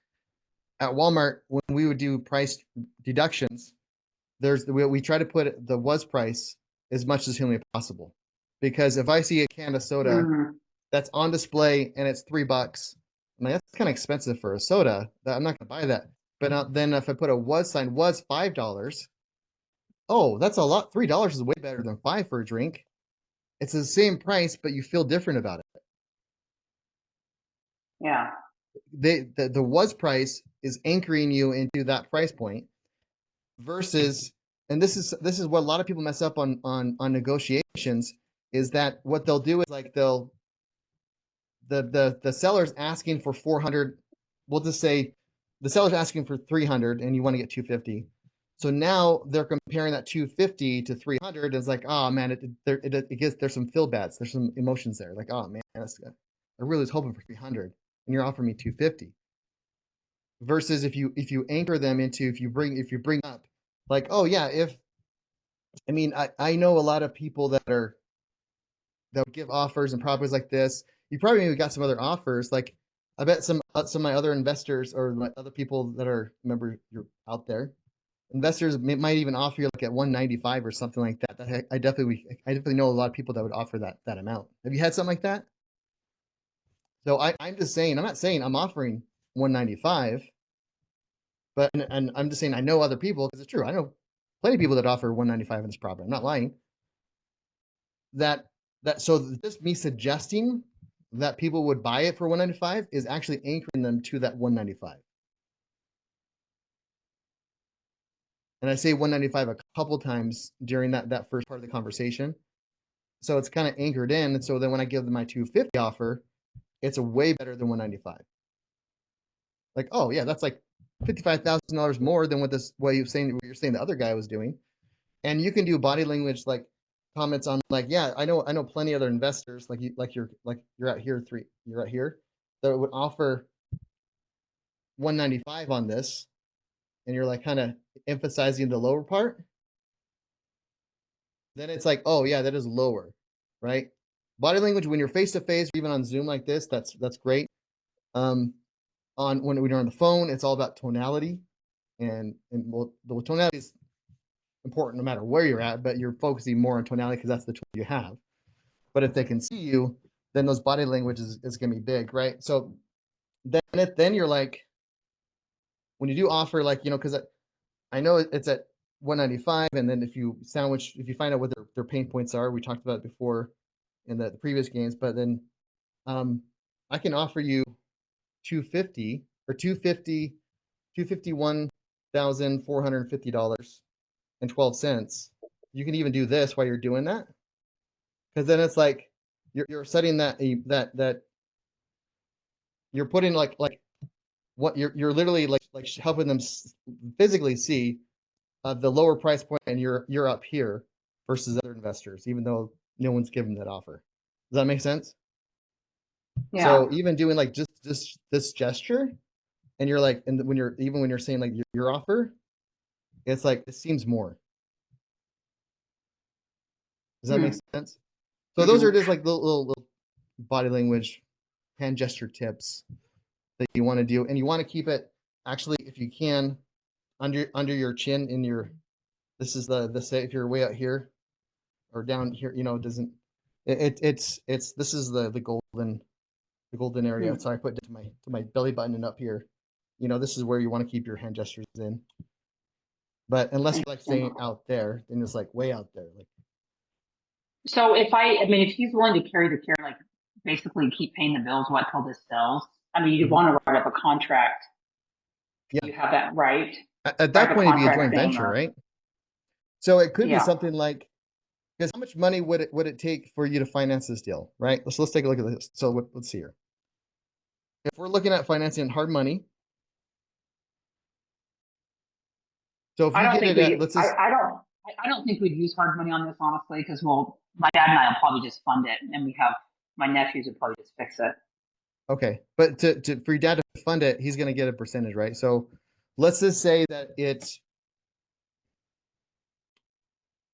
at Walmart when we would do price deductions, we try to put the was price as much as humanly possible, because if I see a can of soda that's on display and it's $3, I'm like, that's kind of expensive for a soda. I'm not going to buy that. But then if I put a was sign, was $5. Oh, that's a lot. $3 is way better than $5 for a drink. It's the same price, but you feel different about it. Yeah. The was price is anchoring you into that price point versus, and this is what a lot of people mess up on negotiations, is that what they'll do is like the seller's asking for 400. We'll just say the seller's asking for 300 and you want to get 250. So now they're comparing that 250 to 300. And it's like, oh man, there's some feel bads. There's some emotions there. Like, oh man, I really was hoping for 300 and you're offering me 250. Versus if you anchor them into, if you bring up like, oh yeah, I know a lot of people that would give offers and properties like this. You probably maybe got some other offers. Like I bet some of my other investors or my other people that are, remember, you're out there, investors might even offer you like at 195 or something like that. I definitely know a lot of people that would offer that amount. Have you had something like that? So I'm just saying, I'm not saying I'm offering 195, but and I'm just saying I know other people, because it's true. I know plenty of people that offer 195 in this property. I'm not lying. So just me suggesting that people would buy it for 195 is actually anchoring them to that 195. And I say 195 a couple times during that first part of the conversation. So it's kind of anchored in. And so then when I give them my 250 offer, it's a way better than 195. Like, oh yeah, that's like $55,000 more than what you're saying the other guy was doing. And you can do body language, like comments on like, yeah, I know plenty of other investors you're out here that would offer 195 on this, and you're like kind of emphasizing the lower part. Then it's like, oh yeah, that is lower, right? Body language when you're face to face, or even on Zoom like this, that's great. when you're on the phone, it's all about tonality, and well, the tonality is important no matter where you're at, but you're focusing more on tonality because that's the tool you have. But if they can see you, then those body language is going to be big, right? So then you're like, when you do offer, like, because I know it's at 195, and then if you find out what their pain points are, we talked about it before in the previous games, but then I can offer you 250 or 250 $251,450.12. You can even do this while you're doing that, because then it's like you're setting that you're putting like what you're literally like helping them physically see the lower price point, and you're up here versus other investors, even though no one's given that offer. Does that make sense? Yeah. So even doing like just this gesture, and you're like, and when you're saying like your offer, it's like it seems more. Does that make sense? So those are just like little body language, hand gesture tips that you want to do, and you want to keep it actually, if you can, under your chin in your. This is the say if you're way out here or down here, it doesn't. It's this is the golden area. So I put it to my belly button and up here. This is where you want to keep your hand gestures in. But unless you're like saying out there, then it's like way out there. Like, so if he's willing to carry the care, like basically keep paying the bills till this sells. I mean, you want to write up a contract. Yeah. You have that right. At that point, it'd be a joint venture, right? So it could be something like, because how much money would it take for you to finance this deal, right? Let's take a look at this. So let's see here. If we're looking at financing hard money, so if you get it at, let's just, I don't think we'd use hard money on this, honestly, because my dad and I will probably just fund it, and my nephews would probably just fix it. Okay, but for your dad to fund it, he's going to get a percentage, right? So let's just say that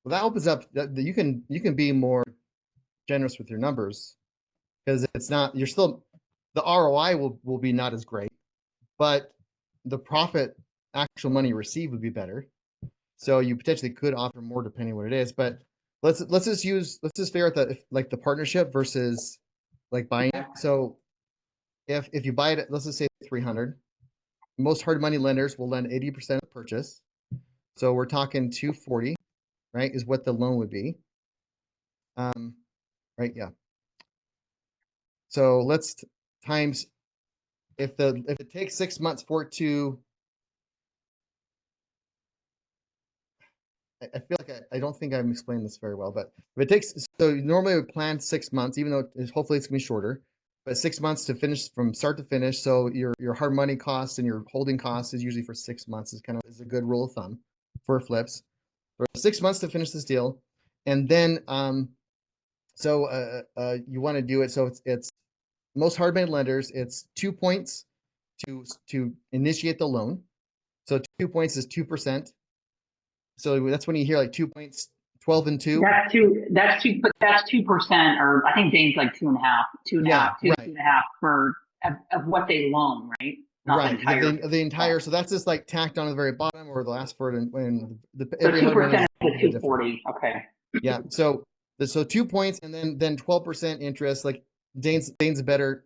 that opens up that you can be more generous with your numbers, because it's not, you're still, the ROI will be not as great, but the profit, actual money received, would be better. So you potentially could offer more depending on what it is. But let's just figure out the partnership versus like buying it. So if you buy it, let's just say 300, most hard money lenders will lend 80% of the purchase. So we're talking 240, right? Is what the loan would be. Right? Yeah. So let's times, if it takes 6 months for it to, I feel like I don't think I'm explaining this very well, but if it takes, so normally we plan 6 months, even though hopefully it's gonna be shorter, but 6 months to finish, from start to finish. So your hard money costs and your holding costs is usually for 6 months, is a good rule of thumb for flips. For 6 months to finish this deal, and then you want to do it, so it's most hard money lenders, it's 2 points to initiate the loan. So 2 points is 2%. So that's when you hear like 2 points, 12 and 2. That's 2%, or I think Dane's like 2.5, 2.5 for of what they loan, right? Not right. The entire. So that's just like tacked on at the very bottom, or they'll ask for it when every 2% is the 240. Okay. Yeah. So 2 points, and then 12% interest. Like Dane's better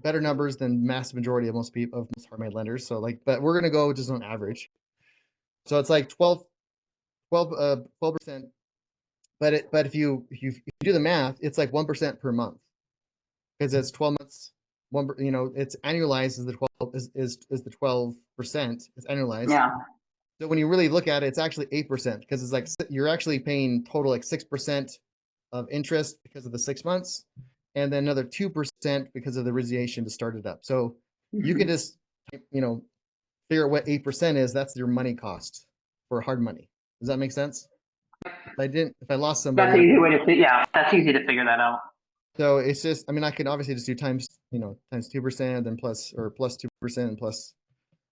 numbers than massive majority of most hard money lenders. So like, but we're gonna go just on average. So it's like 12%. But if you do the math, it's like 1% per month, because it's 12 months. It's annualized is the 12%. It's annualized. Yeah. So when you really look at it, it's actually 8%, because it's like you're actually paying total like 6% of interest because of the 6 months, and then another 2% because of the resiation to start it up. So you can just figure out what 8% is. That's your money cost for hard money. Does that make sense? If I lost somebody, that's an easy way to that's easy to figure that out. So it's just, I mean, I could obviously just do times 2%, then plus 2% and plus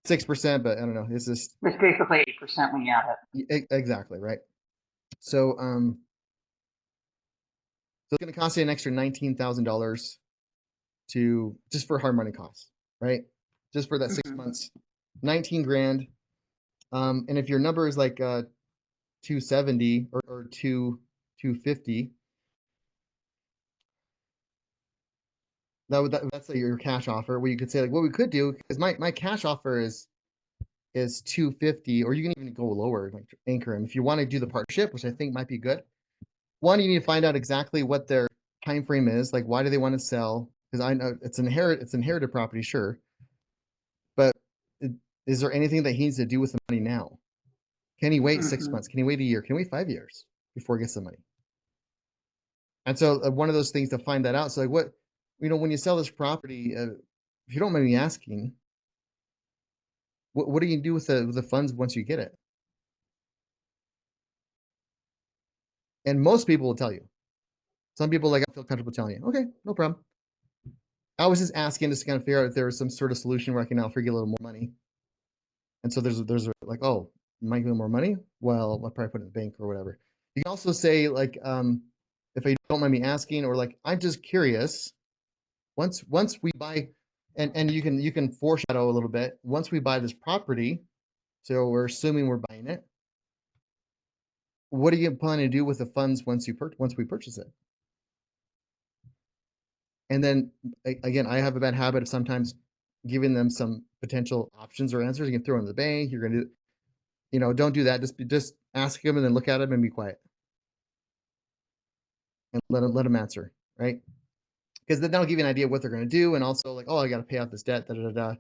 6%, but I don't know. It's just, it's basically 8% when you add it. Exactly, right? So it's going to cost you an extra $19,000 just for hard money costs, right? just for that 6 Mhm. months, 19 grand. And if your number is like 270 or 250, that's like your cash offer. Where you could say like what we could do, because my cash offer is 250, or you can even go lower, like anchor them if you want to do the partnership, which I think might be good. One, you need to find out exactly what their time frame is, like why do they want to sell? Because I know it's inherited property, sure, but is there anything that he needs to do with the money now? Can he wait 6 months? Can he wait a year? Can he wait 5 years before he gets the money? And so one of those things to find that out. So like what, when you sell this property, if you don't mind me asking, what do you do with the funds once you get it? And most people will tell you. Some people like I feel comfortable telling you, okay, no problem. I was just asking just to kind of figure out if there was some sort of solution where I can now forget a little more money. And so there's like, oh, might get more money? Well, I'll probably put it in the bank or whatever. You can also say like, if I don't mind me asking, or like, I'm just curious. Once we buy, and you can foreshadow a little bit. Once we buy this property, so we're assuming we're buying it. What are you planning to do with the funds once we purchase it? And then again, I have a bad habit of sometimes giving them some potential options or answers. You can throw in the bank. You're going to, don't do that. Just ask them and then look at them and be quiet and let them answer, right? Because then that'll give you an idea of what they're going to do, and also like, oh, I got to pay off this debt. Da da da.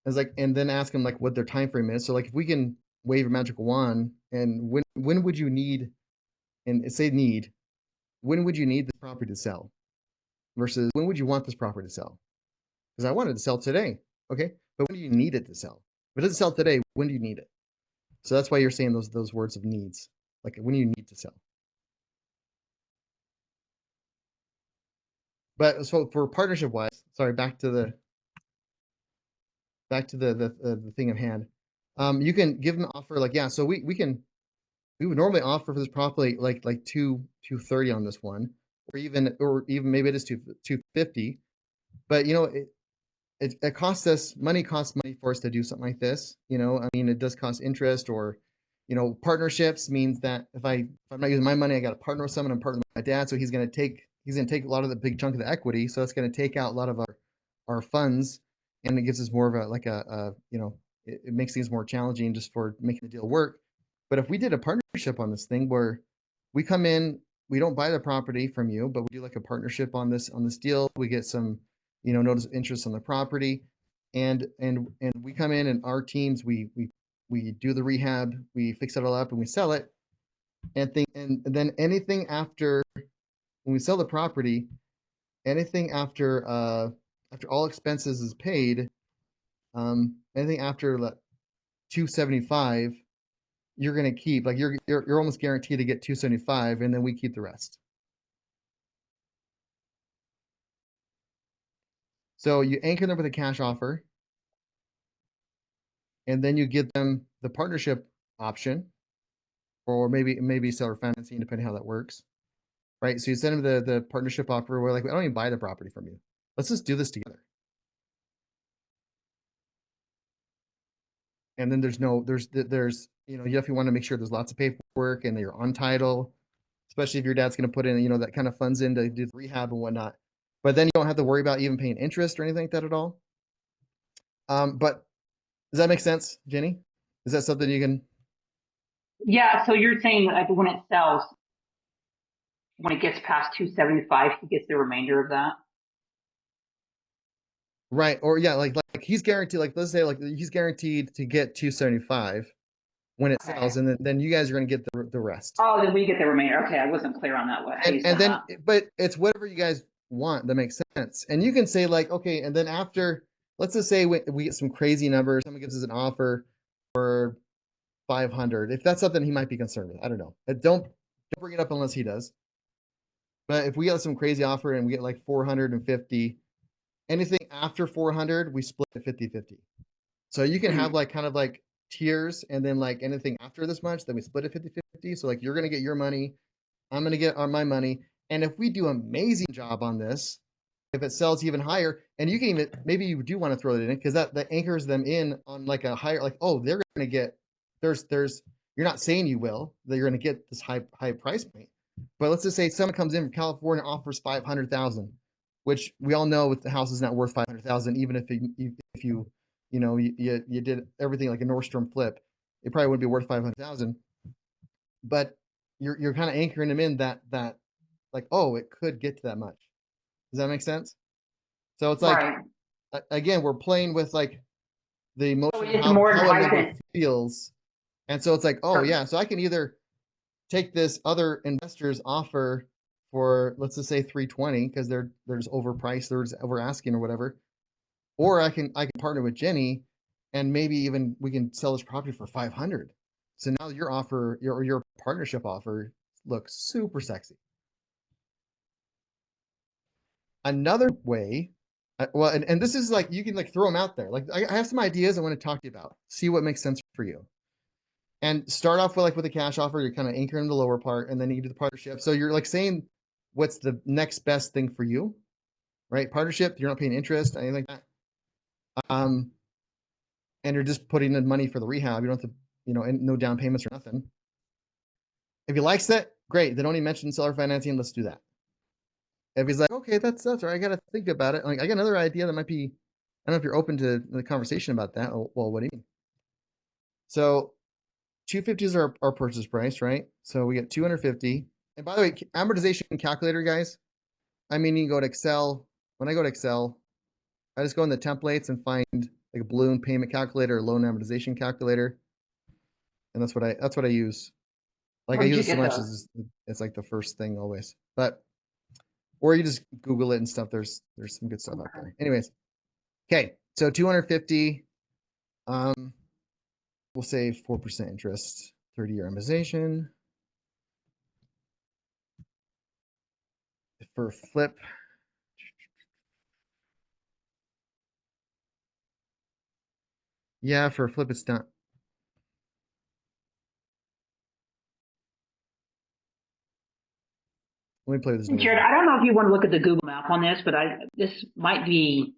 It's like, and then ask them like what their time frame is. So like, if we can wave a magical wand, and when would you need, and say need, when would you need the property to sell, versus when would you want this property to sell? Because I wanted to sell today. Okay, but when do you need it to sell? If it doesn't sell today, when do you need it? So that's why you're saying those words of needs, like when do you need to sell? But so for partnership wise, sorry, back to the the thing of hand. You can give them an offer like, yeah, so we would normally offer for this property like 230 on this one, or even maybe it is 250. But it costs money for us to do something like this. I mean, it does cost interest, or partnerships means that if I'm not using my money, I got to partner with someone. I'm partnering with my dad, so he's going to take a lot of the big chunk of the equity. So it's going to take out a lot of our funds, and it gives us more of it makes things more challenging just for making the deal work. But if we did a partnership on this thing where we come in, we don't buy the property from you, but we do like a partnership on this deal. We get some notice of interest on the property, and we come in, and our teams, we do the rehab, we fix it all up, and we sell it. And then anything after, when we sell the property, anything after all expenses is paid, anything after 275, you're gonna keep, like, you're almost guaranteed to get 275, and then we keep the rest. So you anchor them with a cash offer, and then you give them the partnership option, or maybe seller financing, depending how that works, right? So you send them the partnership offer where like, I don't even buy the property from you. Let's just do this together. And then there's you definitely want to make sure there's lots of paperwork and you're on title, especially if your dad's going to put in that kind of funds in to do the rehab and whatnot. But then you don't have to worry about even paying interest or anything like that at all. But does that make sense, Jenny? Is that something you can? Yeah, so you're saying like when it sells, when it gets past 275, he gets the remainder of that? Right. Or yeah, like he's guaranteed, like let's say like he's guaranteed to get 275 when it sells, and then you guys are going to get the rest. Oh, then we get the remainder. Okay, I wasn't clear on that. And then, but it's whatever you guys want that makes sense. And you can say like, okay, and then after, let's just say we get some crazy numbers, someone gives us an offer for 500. If that's something he might be concerned with, I don't know. Don't bring it up unless he does. But if we get some crazy offer and we get like 450, anything after 400, we split it 50-50. So you can have like kind of like tiers, and then like anything after this much, then we split it 50-50. So like you're gonna get your money, I'm gonna get my money, and if we do an amazing job on this, if it sells even higher, and you can even, maybe you do want to throw it in because that anchors them in on like a higher, like, oh, they're going to get, you're not saying you will, that you're going to get this high price point. But let's just say someone comes in from California, offers 500,000, which we all know with the house is not worth 500,000, even if you did everything like a Nordstrom flip, it probably wouldn't be worth 500,000. But you're kind of anchoring them in that like, oh, it could get to that much. Does that make sense? So it's like, Right. Again, we're playing with like the emotion, it's how more a number enticing. feels. And so it's like, oh Sure. yeah, so I can either take this other investor's offer for, let's just say 320 because they're just overpriced, they're just over asking or whatever, or I can partner with Jenny, and maybe even we can sell this property for 500. So now your offer, your partnership offer, looks super sexy. Another way, well, and this is like, you can like throw them out there. Like I have some ideas I want to talk to you about. See what makes sense for you. And start off with like with a cash offer. You're kind of anchoring the lower part, and then you do the partnership. So you're like saying what's the next best thing for you, right? Partnership, you're not paying interest, anything like that. And you're just putting in money for the rehab. You don't have to, and no down payments or nothing. If he likes that, great. They don't even mention seller financing. Let's do that. If he's like, okay, that's all right, I got to think about it. Like, I got another idea that might be, I don't know if you're open to the conversation about that. Well, what do you mean? So 250 is our purchase price, right? So we get 250. And by the way, amortization calculator, guys, I mean, you can go to Excel. When I go to Excel, I just go in the templates and find like a balloon payment calculator or loan amortization calculator. And that's what I use. Like I use it so much as it's like the first thing always. But or you just Google it and stuff. There's some good stuff out there. Anyways, okay. So 250. We'll say 4% interest, 30-year amortization. For flip, yeah, for flip it's not. Let me play with this. Jared, I don't know if you want to look at the Google map on this, but this might be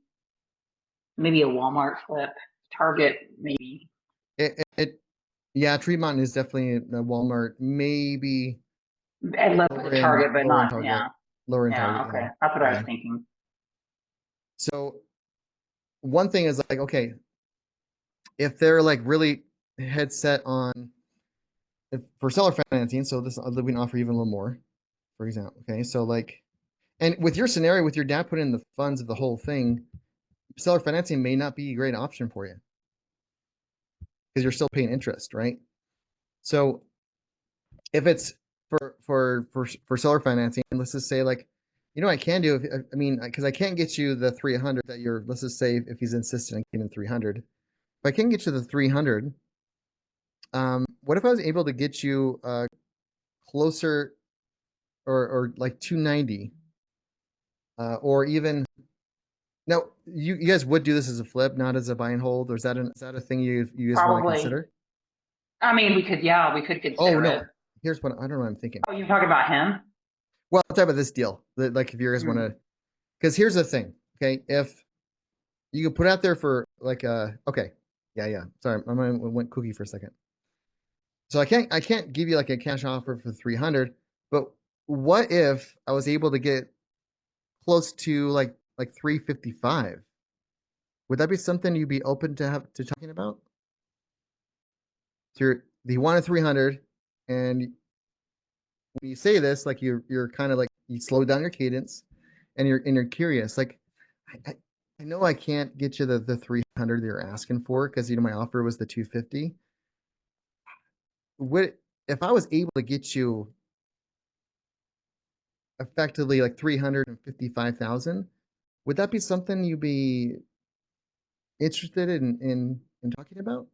maybe a Walmart flip, Target maybe. Yeah, Tremont is definitely a Walmart, maybe. At level of Target, but not, Target, yeah. Lower in Yeah, Target. okay. Yeah. That's what I was thinking. So one thing is like, okay, if they're like really head set on, for seller financing, so this we can offer even a little more, for example. Okay, so like, and with your scenario, with your dad putting in the funds of the whole thing, seller financing may not be a great option for you because you're still paying interest, right? So if it's for seller financing, let's just say like, I can do, I mean, because I can't get you the 300 that you're, let's just say if he's insistent on getting 300, if I can get you the 300, what if I was able to get you closer or like 290, or even, now you guys would do this as a flip, not as a buy and hold, or is that a thing you guys want to consider? I mean, we could consider Oh no, it. here's what I don't know what I'm thinking. Oh, you're talking about him? Well, I'll talk about this deal. Like if you guys want to, because here's the thing. Okay, if you could put out there for like okay, yeah. Sorry, I went cookie for a second. So I can't give you like a cash offer for 300, but what if I was able to get close to like 355? Would that be something you'd be open to talking about? So you wanted 300, and when you say this, like you're kind of like, you slow down your cadence, and you're curious. Like, I know I can't get you the 300 you're asking for because my offer was the 250. What if I was able to get you effectively like 355,000? Would that be something you'd be interested in talking about?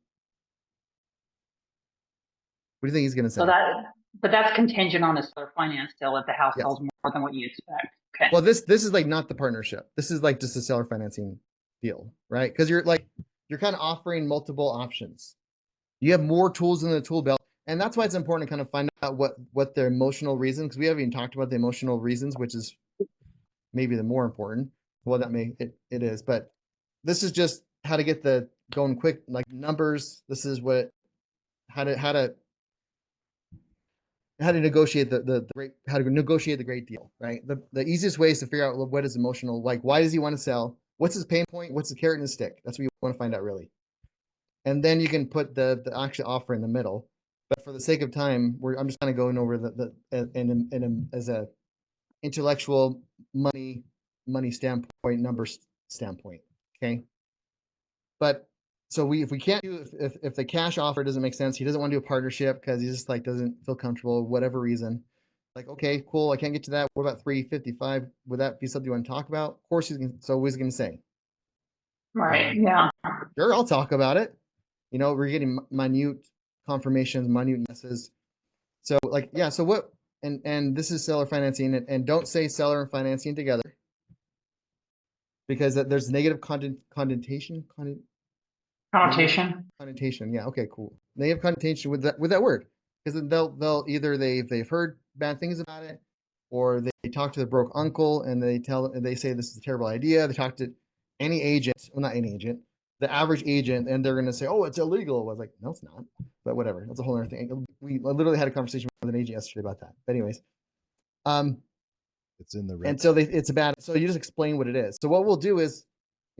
What do you think he's going to say? But that's contingent on the seller finance deal if the house sells more than what you expect. Okay. Well, this is like not the partnership. This is like just a seller financing deal, right? Because you're kind of offering multiple options. You have more tools in the tool belt, and that's why it's important to kind of find out what their emotional reasons. Because we haven't even talked about the emotional reasons, which is maybe the more important. Well, it is, but this is just how to get the going quick, like numbers. This is what how to negotiate the great how to negotiate the great deal, right? The easiest way is to figure out what is emotional, like why does he want to sell? What's his pain point? What's the carrot and the stick? That's what you want to find out really. And then you can put the actual offer in the middle. But for the sake of time, I'm just kind of going over as a intellectual money standpoint, numbers standpoint. Okay. But so if we can't do if the cash offer doesn't make sense, he doesn't want to do a partnership because he just like doesn't feel comfortable, whatever reason. Like, okay, cool, I can't get to that. What about 355? Would that be something you want to talk about? Of course he's gonna, so he's gonna say. Right. Yeah. Sure, I'll talk about it. We're getting minute confirmations, minute yeses. So like, yeah, so what and this is seller financing and don't say seller and financing together because there's negative connotation. Connotation. Connotation, yeah, okay, cool. Negative connotation with that word, because then they'll either they've heard bad things about it, or they talk to the broke uncle and they say this is a terrible idea. They talk to any agent, well, not any agent, the average agent, and they're gonna say, oh, it's illegal. I was like, no, it's not, but whatever. That's a whole other thing. I literally had a conversation with an agent yesterday about that. But anyways, It's in the and so it's bad. So you just explain what it is. So what we'll do is,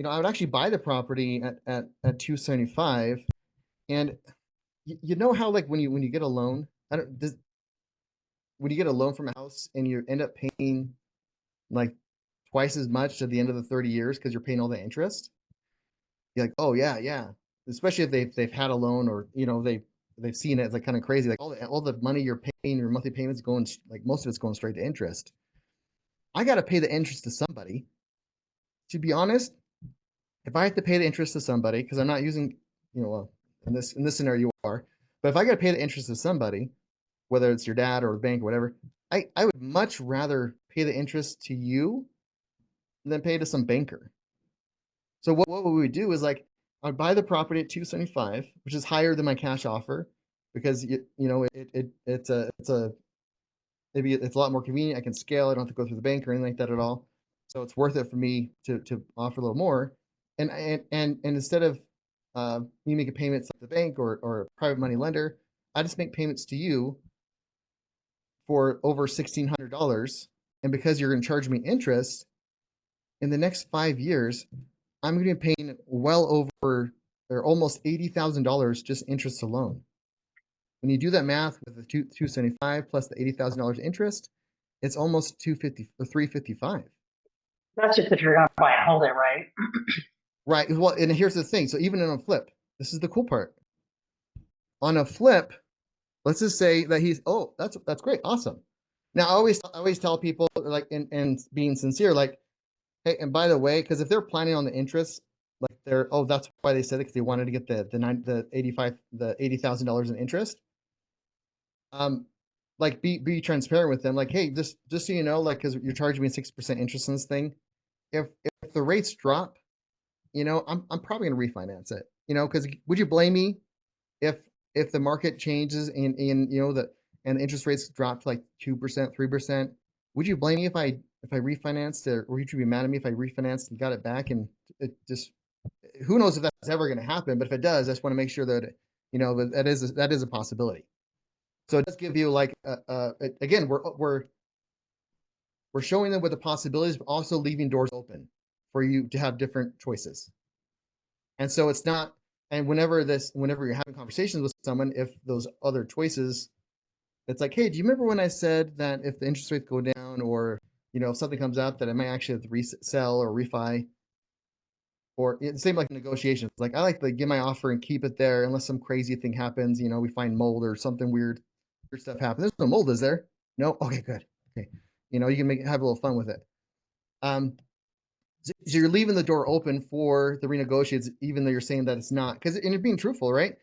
I would actually buy the property at 275, and you know how like when you get a loan, when you get a loan from a house and you end up paying like twice as much at the end of the 30 years because you're paying all the interest. You're like, oh yeah, yeah. Especially if they've had a loan or they've seen it. It's like kind of crazy. Like all the money you're paying, your monthly payments going like most of it's going straight to interest. I got to pay the interest to somebody. To be honest, if I have to pay the interest to somebody, because I'm not using, well, in this scenario you are, but if I got to pay the interest to somebody, whether it's your dad or the bank or whatever, I would much rather pay the interest to you than pay to some banker. So what we would do is like I'd buy the property at 275, which is higher than my cash offer because maybe it's a lot more convenient. I can scale. I don't have to go through the bank or anything like that at all. So it's worth it for me to offer a little more. And instead of me making payments to the bank or a private money lender, I just make payments to you for over $1,600. And because you're going to charge me interest in the next 5 years, I'm going to be paying well over or almost $80,000 just interest alone. When you do that math with the 275 plus the $80,000 interest, it's almost 250 or 355. That's just if you're going to buy and hold it, right? Right. Well, and here's the thing. So even on a flip, this is the cool part. On a flip, let's just say that that's great, awesome. Now I always tell people like and being sincere, like, hey, and by the way, because if they're planning on the interest, like that's why they said it because they wanted to get the $80,000 in interest. Like be transparent with them, like, hey, just so you know, like, because you're charging me 6% interest in this thing. If the rates drop, I'm probably gonna refinance it. Because would you blame me if the market changes and the interest rates drop to like 2%, 3%? Would you blame me if I refinanced it, or would you be mad at me if I refinanced and got it back? And it just, who knows if that's ever going to happen? But if it does, I just want to make sure that that is a possibility. So it does give you like again, we're showing them what the possibilities, but also leaving doors open for you to have different choices. And so it's not, and whenever you're having conversations with someone, if those other choices, it's like, hey, do you remember when I said that if the interest rates go down, or if something comes up, that I might actually have to resell or refi? Or the same like negotiations. Like I like to give my offer and keep it there unless some crazy thing happens. We find mold or something weird stuff happens. There's no mold, is there? No. Okay, good. Okay, you can have a little fun with it. So you're leaving the door open for the renegotiates, even though you're saying that it's not. And you're being truthful, right?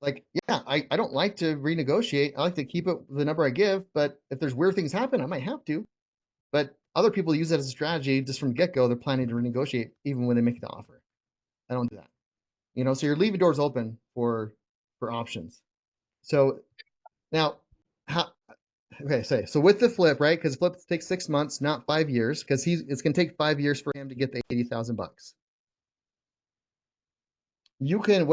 Like, yeah, I don't like to renegotiate. I like to keep it the number I give, but if there's weird things happen, I might have to. But other people use that as a strategy just from the get-go. They're planning to renegotiate even when they make the offer. I don't do that. So you're leaving doors open for options. So now, how Okay, so with the flip, right? Because flip takes 6 months, not 5 years, because it's gonna take 5 years for him to get the 80,000 bucks. You can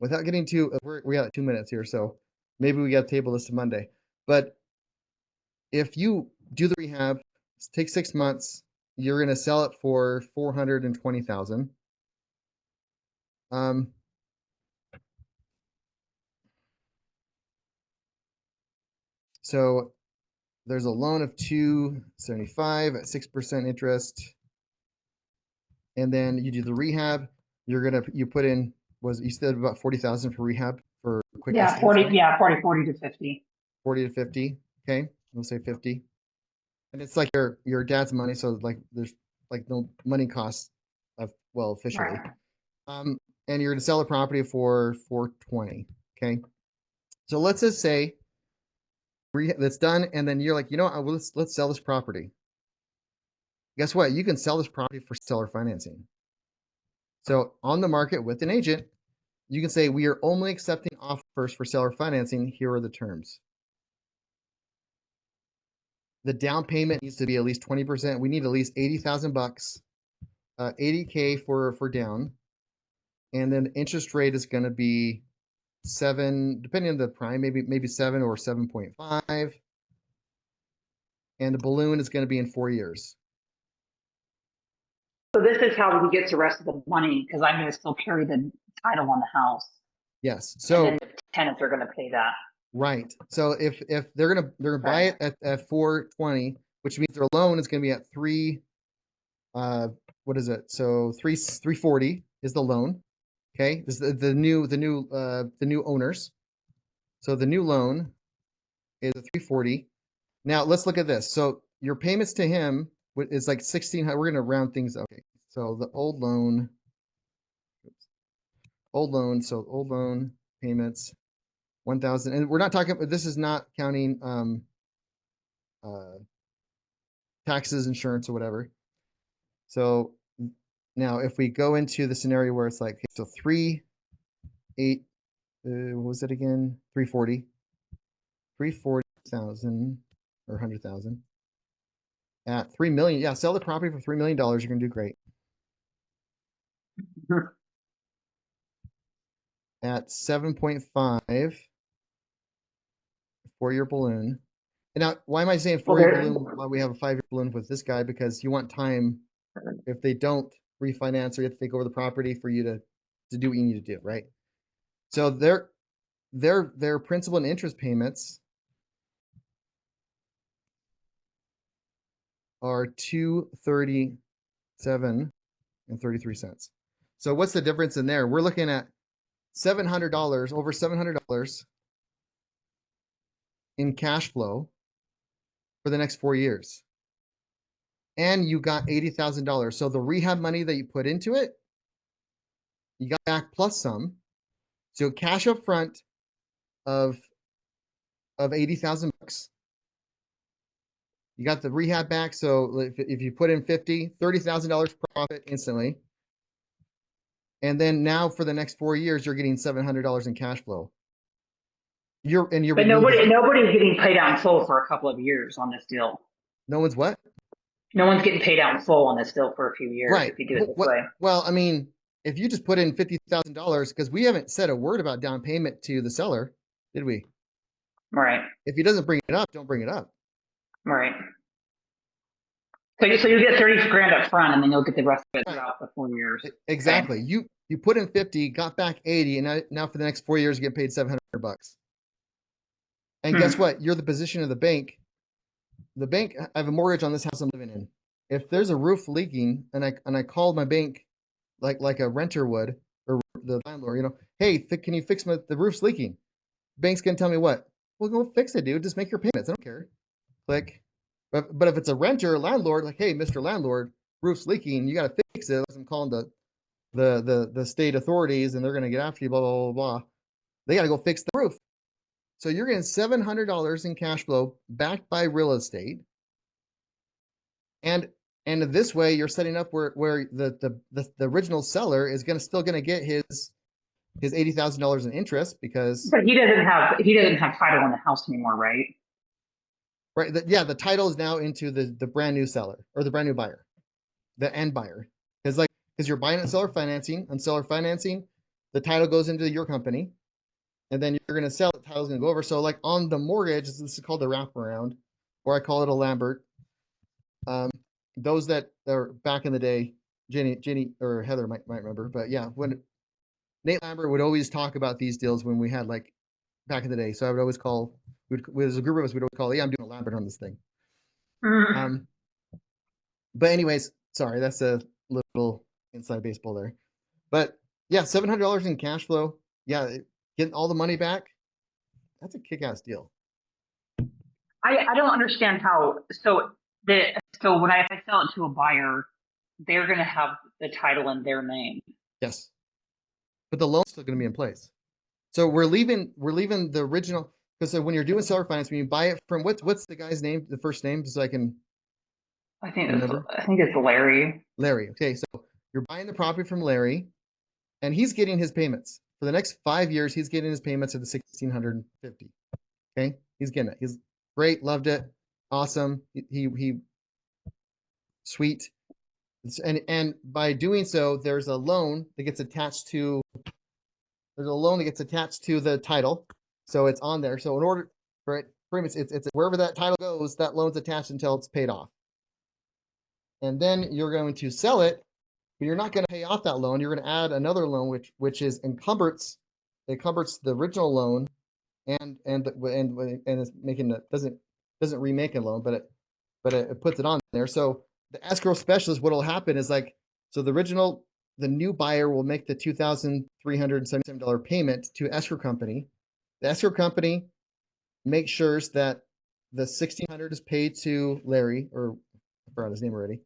without getting too we got 2 minutes here, so maybe we got to table this to Monday. But if you do the rehab, take 6 months, you're gonna sell it for 420,000. So there's a loan of 275 at 6% interest, and then you do the rehab. You put in, you said about 40,000 for rehab for quick Yeah, estimates, 40, right? yeah, 40 to 50. 40 to 50. Okay, we'll say 50. And it's like your dad's money, so like there's like no money costs of, well, officially. Right. And you're gonna sell the property for 420. Okay, so let's just say that's done, and then you're like, you know what, let's sell this property. Guess what? You can sell this property for seller financing. So on the market with an agent, you can say, we are only accepting offers for seller financing. Here are the terms. The down payment needs to be at least 20%. We need at least 80,000 bucks, 80K for down. And then the interest rate is going to be 7, depending on the prime, maybe 7 or 7.5. And the balloon is going to be in 4 years. So this is how we get the rest of the money, because I'm going to still carry the title on the house. Yes. So and then the tenants are going to pay that. Right. So if they're gonna buy it at 420, which means their loan is gonna be at 3, what is it? So 340 is the loan. Okay, this is the new owners. So the new loan is a 340. Now let's look at this. So your payments to him is like 1,600. We're gonna round things up. Okay. So the old loan. So old loan payments 1,000, and we're not talking. This is not counting taxes, insurance, or whatever. So now if we go into the scenario where it's like, so 8, what was it again? 340,000 or 100,000 at 3 million. Yeah, sell the property for $3 million. You're gonna do great. At 7.5 4-year balloon. And now, why am I saying 4-year balloon? Why we have a 5-year balloon with this guy? Because you want time if they don't refinance or you have to take over the property for you to do what you need to do, right? So their principal and interest payments are $237.33. So what's the difference in there? We're looking at $700, over $700 in cash flow for the next 4 years. And you got $80,000. So the rehab money that you put into it, you got back plus some. So cash up front of 80,000 bucks. You got the rehab back. So if you put in 50, $30,000 profit instantly. And then now for the next 4 years, you're getting $700 in cash flow. But nobody's getting paid out in full for a couple of years on this deal. No one's what? No one's getting paid out in full on this deal for a few years. Right. If you do it this way. Well, I mean, if you just put in $50,000, because we haven't said a word about down payment to the seller, did we? Right. If he doesn't bring it up, don't bring it up. Right. So you get 30 grand up front, and then you'll get the rest of it throughout the 4 years. Exactly. Okay. You put in 50, got back 80, and now for the next 4 years, you get paid 700 bucks. And guess what? You're the position of the bank. The bank, I have a mortgage on this house I'm living in. If there's a roof leaking, and I called my bank like a renter would, or the landlord, hey, can you fix the roof's leaking? Bank's gonna tell me what? Well, go fix it, dude. Just make your payments. I don't care. Click. But if it's a renter or landlord, like, hey, Mr. Landlord, roof's leaking, you gotta fix it. I'm calling the state authorities, and they're gonna get after you. Blah blah blah blah. They gotta go fix the roof. So you're getting $700 in cash flow backed by real estate, and this way you're setting up where the original seller is still gonna get his $80,000 in interest because. But he doesn't have title on the house anymore, right? Right. The title is now into the brand new seller or the brand new buyer, the end buyer. Because you're buying it seller financing. On seller financing, the title goes into your company, and then you're going to sell it. The title's going to go over. So like on the mortgage, this is called the wraparound, or I call it a Lambert. Those that are back in the day, Jenny or Heather might remember, but yeah, when Nate Lambert would always talk about these deals when we had like back in the day. So I would always call, as a group of us, we'd always call, yeah, I'm doing a Lambert on this thing. But anyways, sorry, that's a little inside baseball there. But yeah, $700 in cash flow. Yeah, getting all the money back. That's a kick-ass deal. I don't understand how. So when if I sell it to a buyer, they're going to have the title in their name. Yes, but the loan's still going to be in place. So we're leaving the original, because when you're doing seller finance, when you buy it from what's the guy's name, the first name, so I can remember. I think it's Larry. Larry. Okay, so you're buying the property from Larry, and he's getting his payments for the next 5 years. He's getting his payments at the $1,650. Okay, he's getting it. He's great, loved it, awesome. He sweet. And by doing so, there's a loan that gets attached to the title, so it's on there. So in order for it, pretty much it's wherever that title goes, that loan's attached until it's paid off. And then you're going to sell it, but you're not going to pay off that loan. You're going to add another loan, which is encumbers the original loan, and it's making it doesn't remake a loan, but it puts it on there. So the escrow specialist, what'll happen is like, so the new buyer will make the $2,377 payment to escrow company. The escrow company makes sure that the $1,600 is paid to Larry, or I forgot his name already,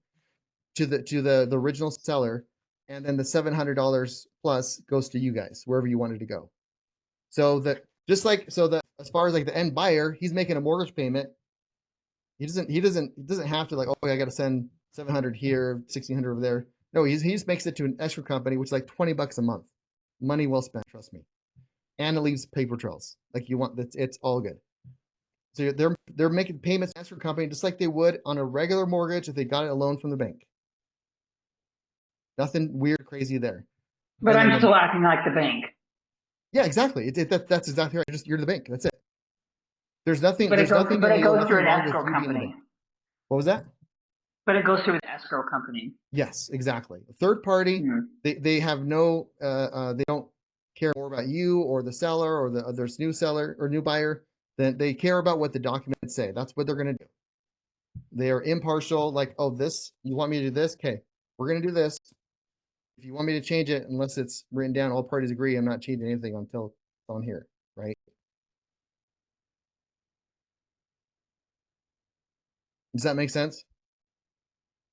to the original seller, and then the $700 plus goes to you guys wherever you wanted to go. So that as far as like the end buyer, he's making a mortgage payment. He doesn't have to like, oh, I got to send 700 here, 1,600 over there. No, he just makes it to an escrow company, which is like $20 a month. Money well spent, trust me. And it leaves paper trails. Like you want, it's all good. So they're making payments to escrow company just like they would on a regular mortgage if they got a loan from the bank. Nothing weird, crazy there. But I'm still acting like the bank. Yeah, exactly. That's exactly right. You're the bank. That's it. There's nothing. But it goes through an wrong escrow with you being the company. bank. What was that? But it goes through an escrow company. Yes, exactly. A third party. They have no. They don't care more about you or the seller or the other new seller or new buyer. Then they care about what the documents say. That's what they're going to do. They are impartial. Like, oh, this, you want me to do this? Okay, we're going to do this. If you want me to change it, unless it's written down, all parties agree, I'm not changing anything until it's on here, right? Does that make sense?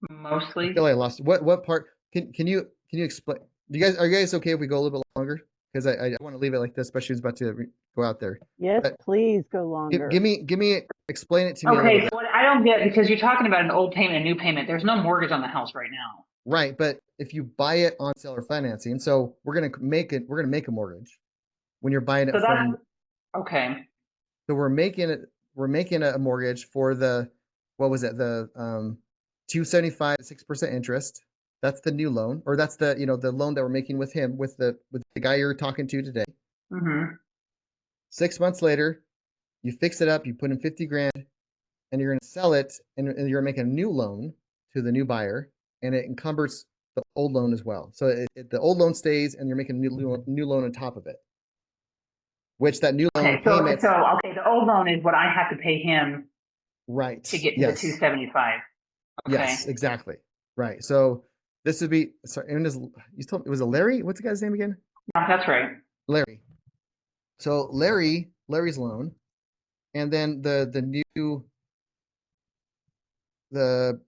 Mostly. I feel like I lost. What part? Can you explain? Are you guys okay if we go a little bit longer? Because I want to leave it like this, especially who's about to go out there. Yes, But please go longer. give me explain it to me. Okay, so what I don't get, because you're talking about an old payment, a new payment. There's no mortgage on the house right now. Right, but if you buy it on seller financing, so we're gonna make a mortgage when you're buying it from. Okay. So we're making a mortgage for the, what was it, the 275 6% interest. That's the new loan, or that's the the loan that we're making with him, with the guy you're talking to today. 6 months later, you fix it up, you put in 50 grand, and you're going to sell it, and you're making a new loan to the new buyer, and it encumbers the old loan as well. So the old loan stays, and you're making a new loan on top of it. Which that new loan payment. So the old loan is what I have to pay him. Right. To get to the 275. Okay. Yes, exactly. Right. So this would be, sorry, you told me it was a Larry? What's the guy's name again? Yeah, that's right. Larry. So Larry's loan, and then the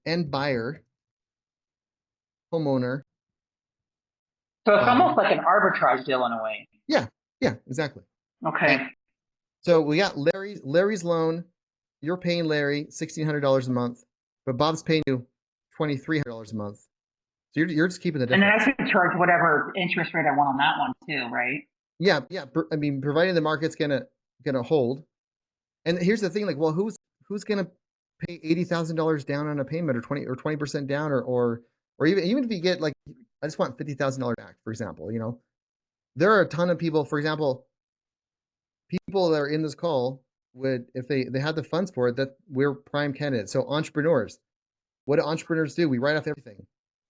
end buyer, homeowner. So it's almost like an arbitrage deal in a way. Yeah, exactly. Okay. And so we got Larry's loan. You're paying Larry $1,600 a month, but Bob's paying you $2,300 a month. So you're just keeping the difference. And then I can charge whatever interest rate I want on that one too, right? Yeah. I mean, providing the market's gonna hold. And here's the thing, like, well, who's gonna pay $80,000 down on a payment, or 20% down, or even if you get like, I just want $50,000 back, for example. There are a ton of people, for example, people that are in this call would, if they had the funds for it, that we're prime candidates. So entrepreneurs, what do entrepreneurs do? We write off everything.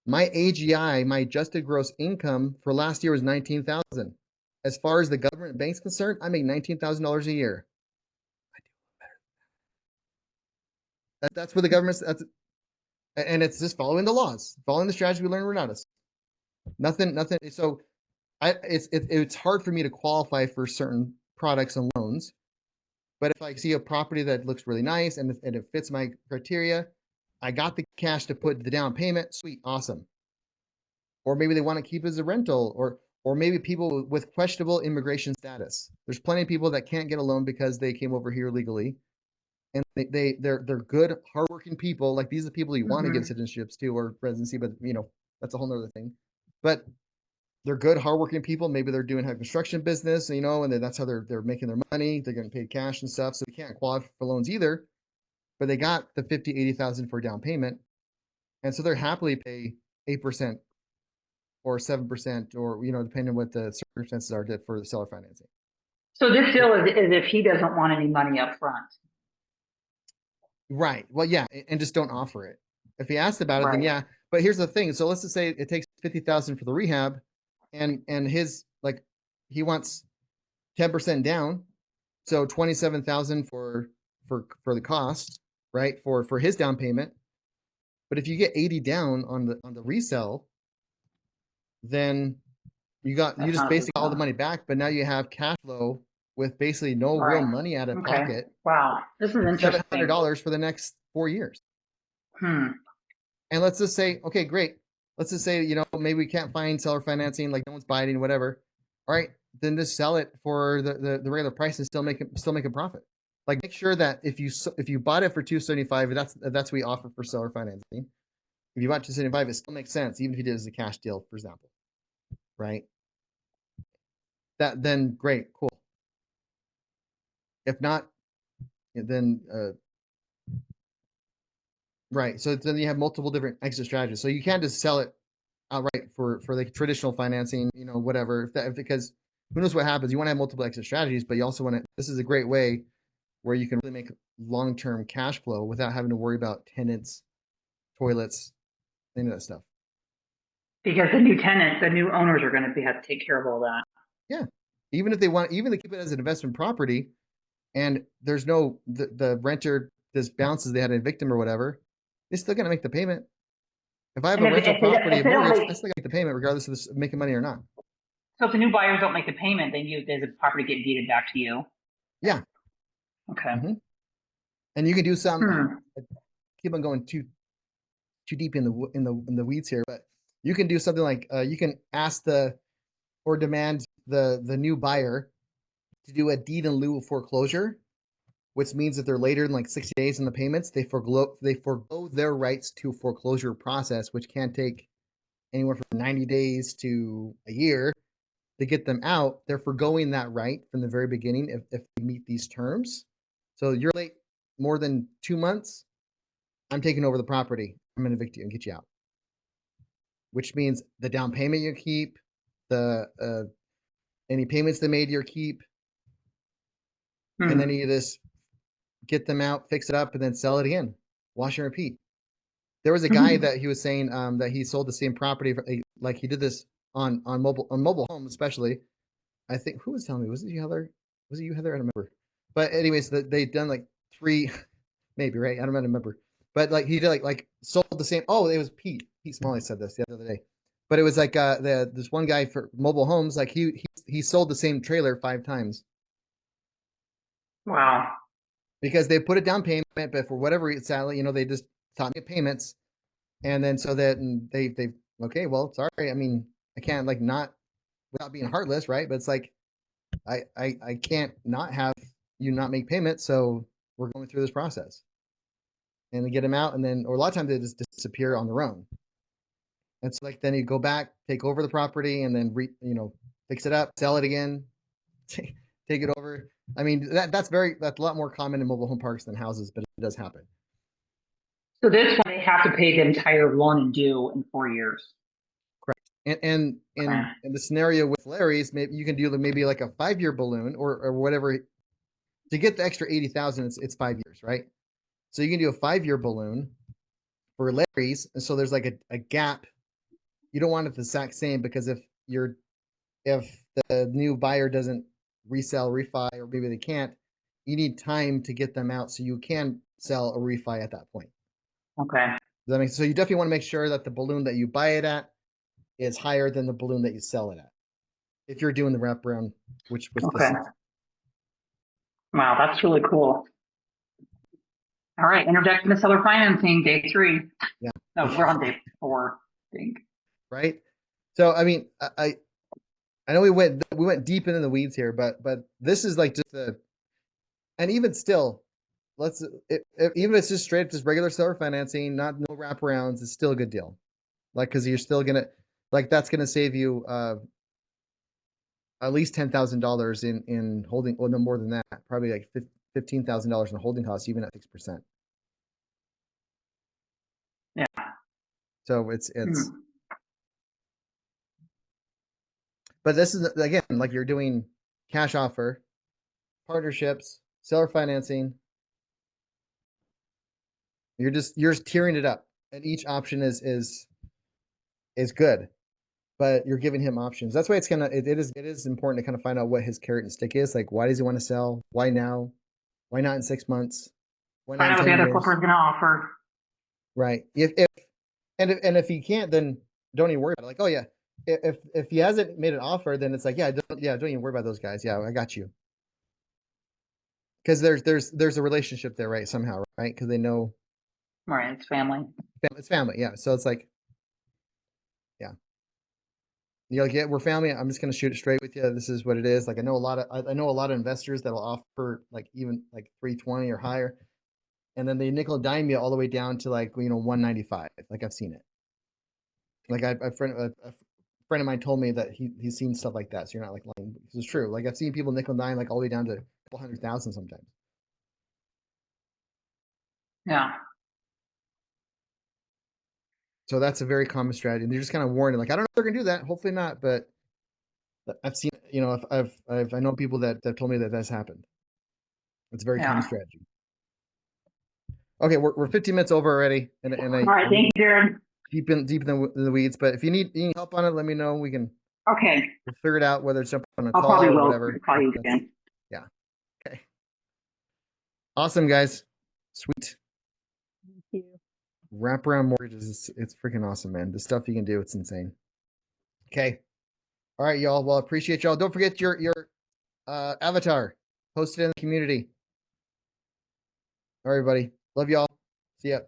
My AGI, my adjusted gross income for last year was 19,000. As far as the government bank's concerned, I make $19,000 a year. That's what the government's. And it's just following the laws, following the strategy we learned in Renatus. Nothing. So it's hard for me to qualify for certain products and loans. But if I see a property that looks really nice and it fits my criteria, I got the cash to put the down payment, sweet, awesome. Or maybe they want to keep it as a rental, or maybe people with questionable immigration status. There's plenty of people that can't get a loan because they came over here legally, and they're good, hardworking people. Like, these are the people you want to give citizenships to or residency, but that's a whole nother thing. But they're good, hardworking people. Maybe they're doing a construction business, and that's how they're making their money. They're getting paid cash and stuff, so they can't qualify for loans either. But they got the 50, 80,000 for a down payment, and so they're happily pay 8% or 7%, or depending on what the circumstances are for the seller financing. So this still is if he doesn't want any money up front. Right. Well, yeah, and just don't offer it. If he asked about it, then yeah. But here's the thing. So let's just say it takes 50,000 for the rehab, and his, like, he wants 10% down, so 27,000 for the cost, right? For his down payment. But if you get 80 down on the resell, then you just basically all the money back, but now you have cash flow with basically no real money out of pocket. Wow, this is interesting. $700 for the next 4 years. And let's just say, okay, great. Let's just say, maybe we can't find seller financing, like no one's biting, whatever. All right, then just sell it for the regular price and still make a profit. Like, make sure that if you bought it for $275, that's what we offer for seller financing. If you bought $275, it still makes sense, even if you did it as a cash deal, for example. Right? Then great, cool. If not, then right. So then you have multiple different exit strategies. So you can't just sell it outright for the traditional financing, whatever. Because who knows what happens? You want to have multiple exit strategies, but you also want to. This is a great way where you can really make long-term cash flow without having to worry about tenants, toilets, any of that stuff. Because the new owners are going to have to take care of all that. Yeah. Even if they keep it as an investment property, and there's no the renter just bounces, they had to evict him or whatever, they're still gonna make the payment. If I have a rental property and mortgage, I still make the payment regardless of this making money or not. So if the new buyers don't make the payment, then does the property get deeded back to you? Yeah. Okay. And you can do some. Keep on going too deep in the weeds here, but you can do something like you can ask or demand the new buyer to do a deed in lieu of foreclosure, which means that they're later than like 60 days in the payments, they forego their rights to foreclosure process, which can take anywhere from 90 days to a year to get them out. They're foregoing that right from the very beginning if they meet these terms. So you're late more than 2 months, I'm taking over the property. I'm going to evict you and get you out. Which means the down payment you keep, the any payments they made you keep, and then you just get them out, fix it up, and then sell it again. Wash and repeat. There was a guy that he was saying that he sold the same property like he did this on mobile homes, especially. I think, who was telling me? Was it you, Heather? Was it you, Heather? I don't remember. But anyways, they'd done like 3, maybe, right? I don't remember. But like he did like sold the same. Oh, it was Pete Smalley said this the other day. But it was like this one guy for mobile homes, like he sold the same trailer 5 times. Wow. Because they put a down payment, but for whatever reason, sadly, they just stopped me payments, and then so that they okay, well, sorry, I mean, I can't like not without being heartless, right? But it's like I can't not have you not make payments, so we're going through this process, and they get them out, and then or a lot of times they just disappear on their own. And so like then you go back, take over the property, and then fix it up, sell it again, take it over. I mean, that's a lot more common in mobile home parks than houses, but it does happen. So this one, they have to pay the entire loan and due in 4 years. Correct. And Okay. in the scenario with Larry's, maybe you can do maybe like a 5-year balloon or whatever to get the extra 80,000. It's 5 years, right? So you can do a 5-year balloon for Larry's, and so there's like a gap. You don't want it the exact same because if the new buyer doesn't resell, refi, or maybe they can't, you need time to get them out so you can sell a refi at that point. Okay. Does that make sense? So you definitely want to make sure that the balloon that you buy it at is higher than the balloon that you sell it at. If you're doing the wraparound, which Okay. this is. Wow, that's really cool. All right, introduction to seller financing, day 3. Yeah. No, we're on day 4, I think. Right. So I mean, I know we went deep into the weeds here, but this is like just and even still, even if it's just straight, just regular seller financing, no wraparounds, it's still a good deal. Like, because you're still gonna, like, that's gonna save you at least $10,000 in holding. Well, no more than that, probably like $15,000 in holding costs, even at 6%. Yeah. So it's. But this is again like you're doing cash offer, partnerships, seller financing. You're just tearing it up, and each option is good, but you're giving him options. That's why it is important to kind of find out what his carrot and stick is. Like, why does he want to sell? Why now? Why not in 6 months? Why not Find in out what the 10 other years? flipper is going to offer. Right. If he can't, then don't even worry about it. Like, oh yeah, if he hasn't made an offer, then it's like, don't even worry about those guys. Yeah, I got you. Because there's a relationship there, right? Somehow, right? Because they know. Right, it's family. It's family, yeah. So it's like, yeah. You're like, yeah, we're family. I'm just gonna shoot it straight with you. This is what it is. Like, I know a lot of investors that'll offer like even like 320 or higher, and then they nickel and dime you all the way down to like 195. Like, I've seen it. Like, a friend of mine told me that he's seen stuff like that. So you're not like lying. It's true. Like, I've seen people nickel and dime like all the way down to a couple 100,000 sometimes. Yeah. So that's a very common strategy. And they're just kind of warning, like, I don't know if they're gonna do that. Hopefully not, but I've seen, I know people that have told me that that's happened. It's a very common strategy. Okay, we're 15 minutes over already, and All right, thank you, Jared. Deep in the weeds. But if you need help on it, let me know. We'll figure it out, whether it's jump on a call or whatever. Call you again. Yeah. Okay. Awesome, guys. Sweet. Thank you. Wraparound mortgages, it's freaking awesome, man. The stuff you can do, it's insane. Okay. All right, y'all. Well, appreciate y'all. Don't forget your avatar. Post it in the community. All right, everybody. Love y'all. See ya.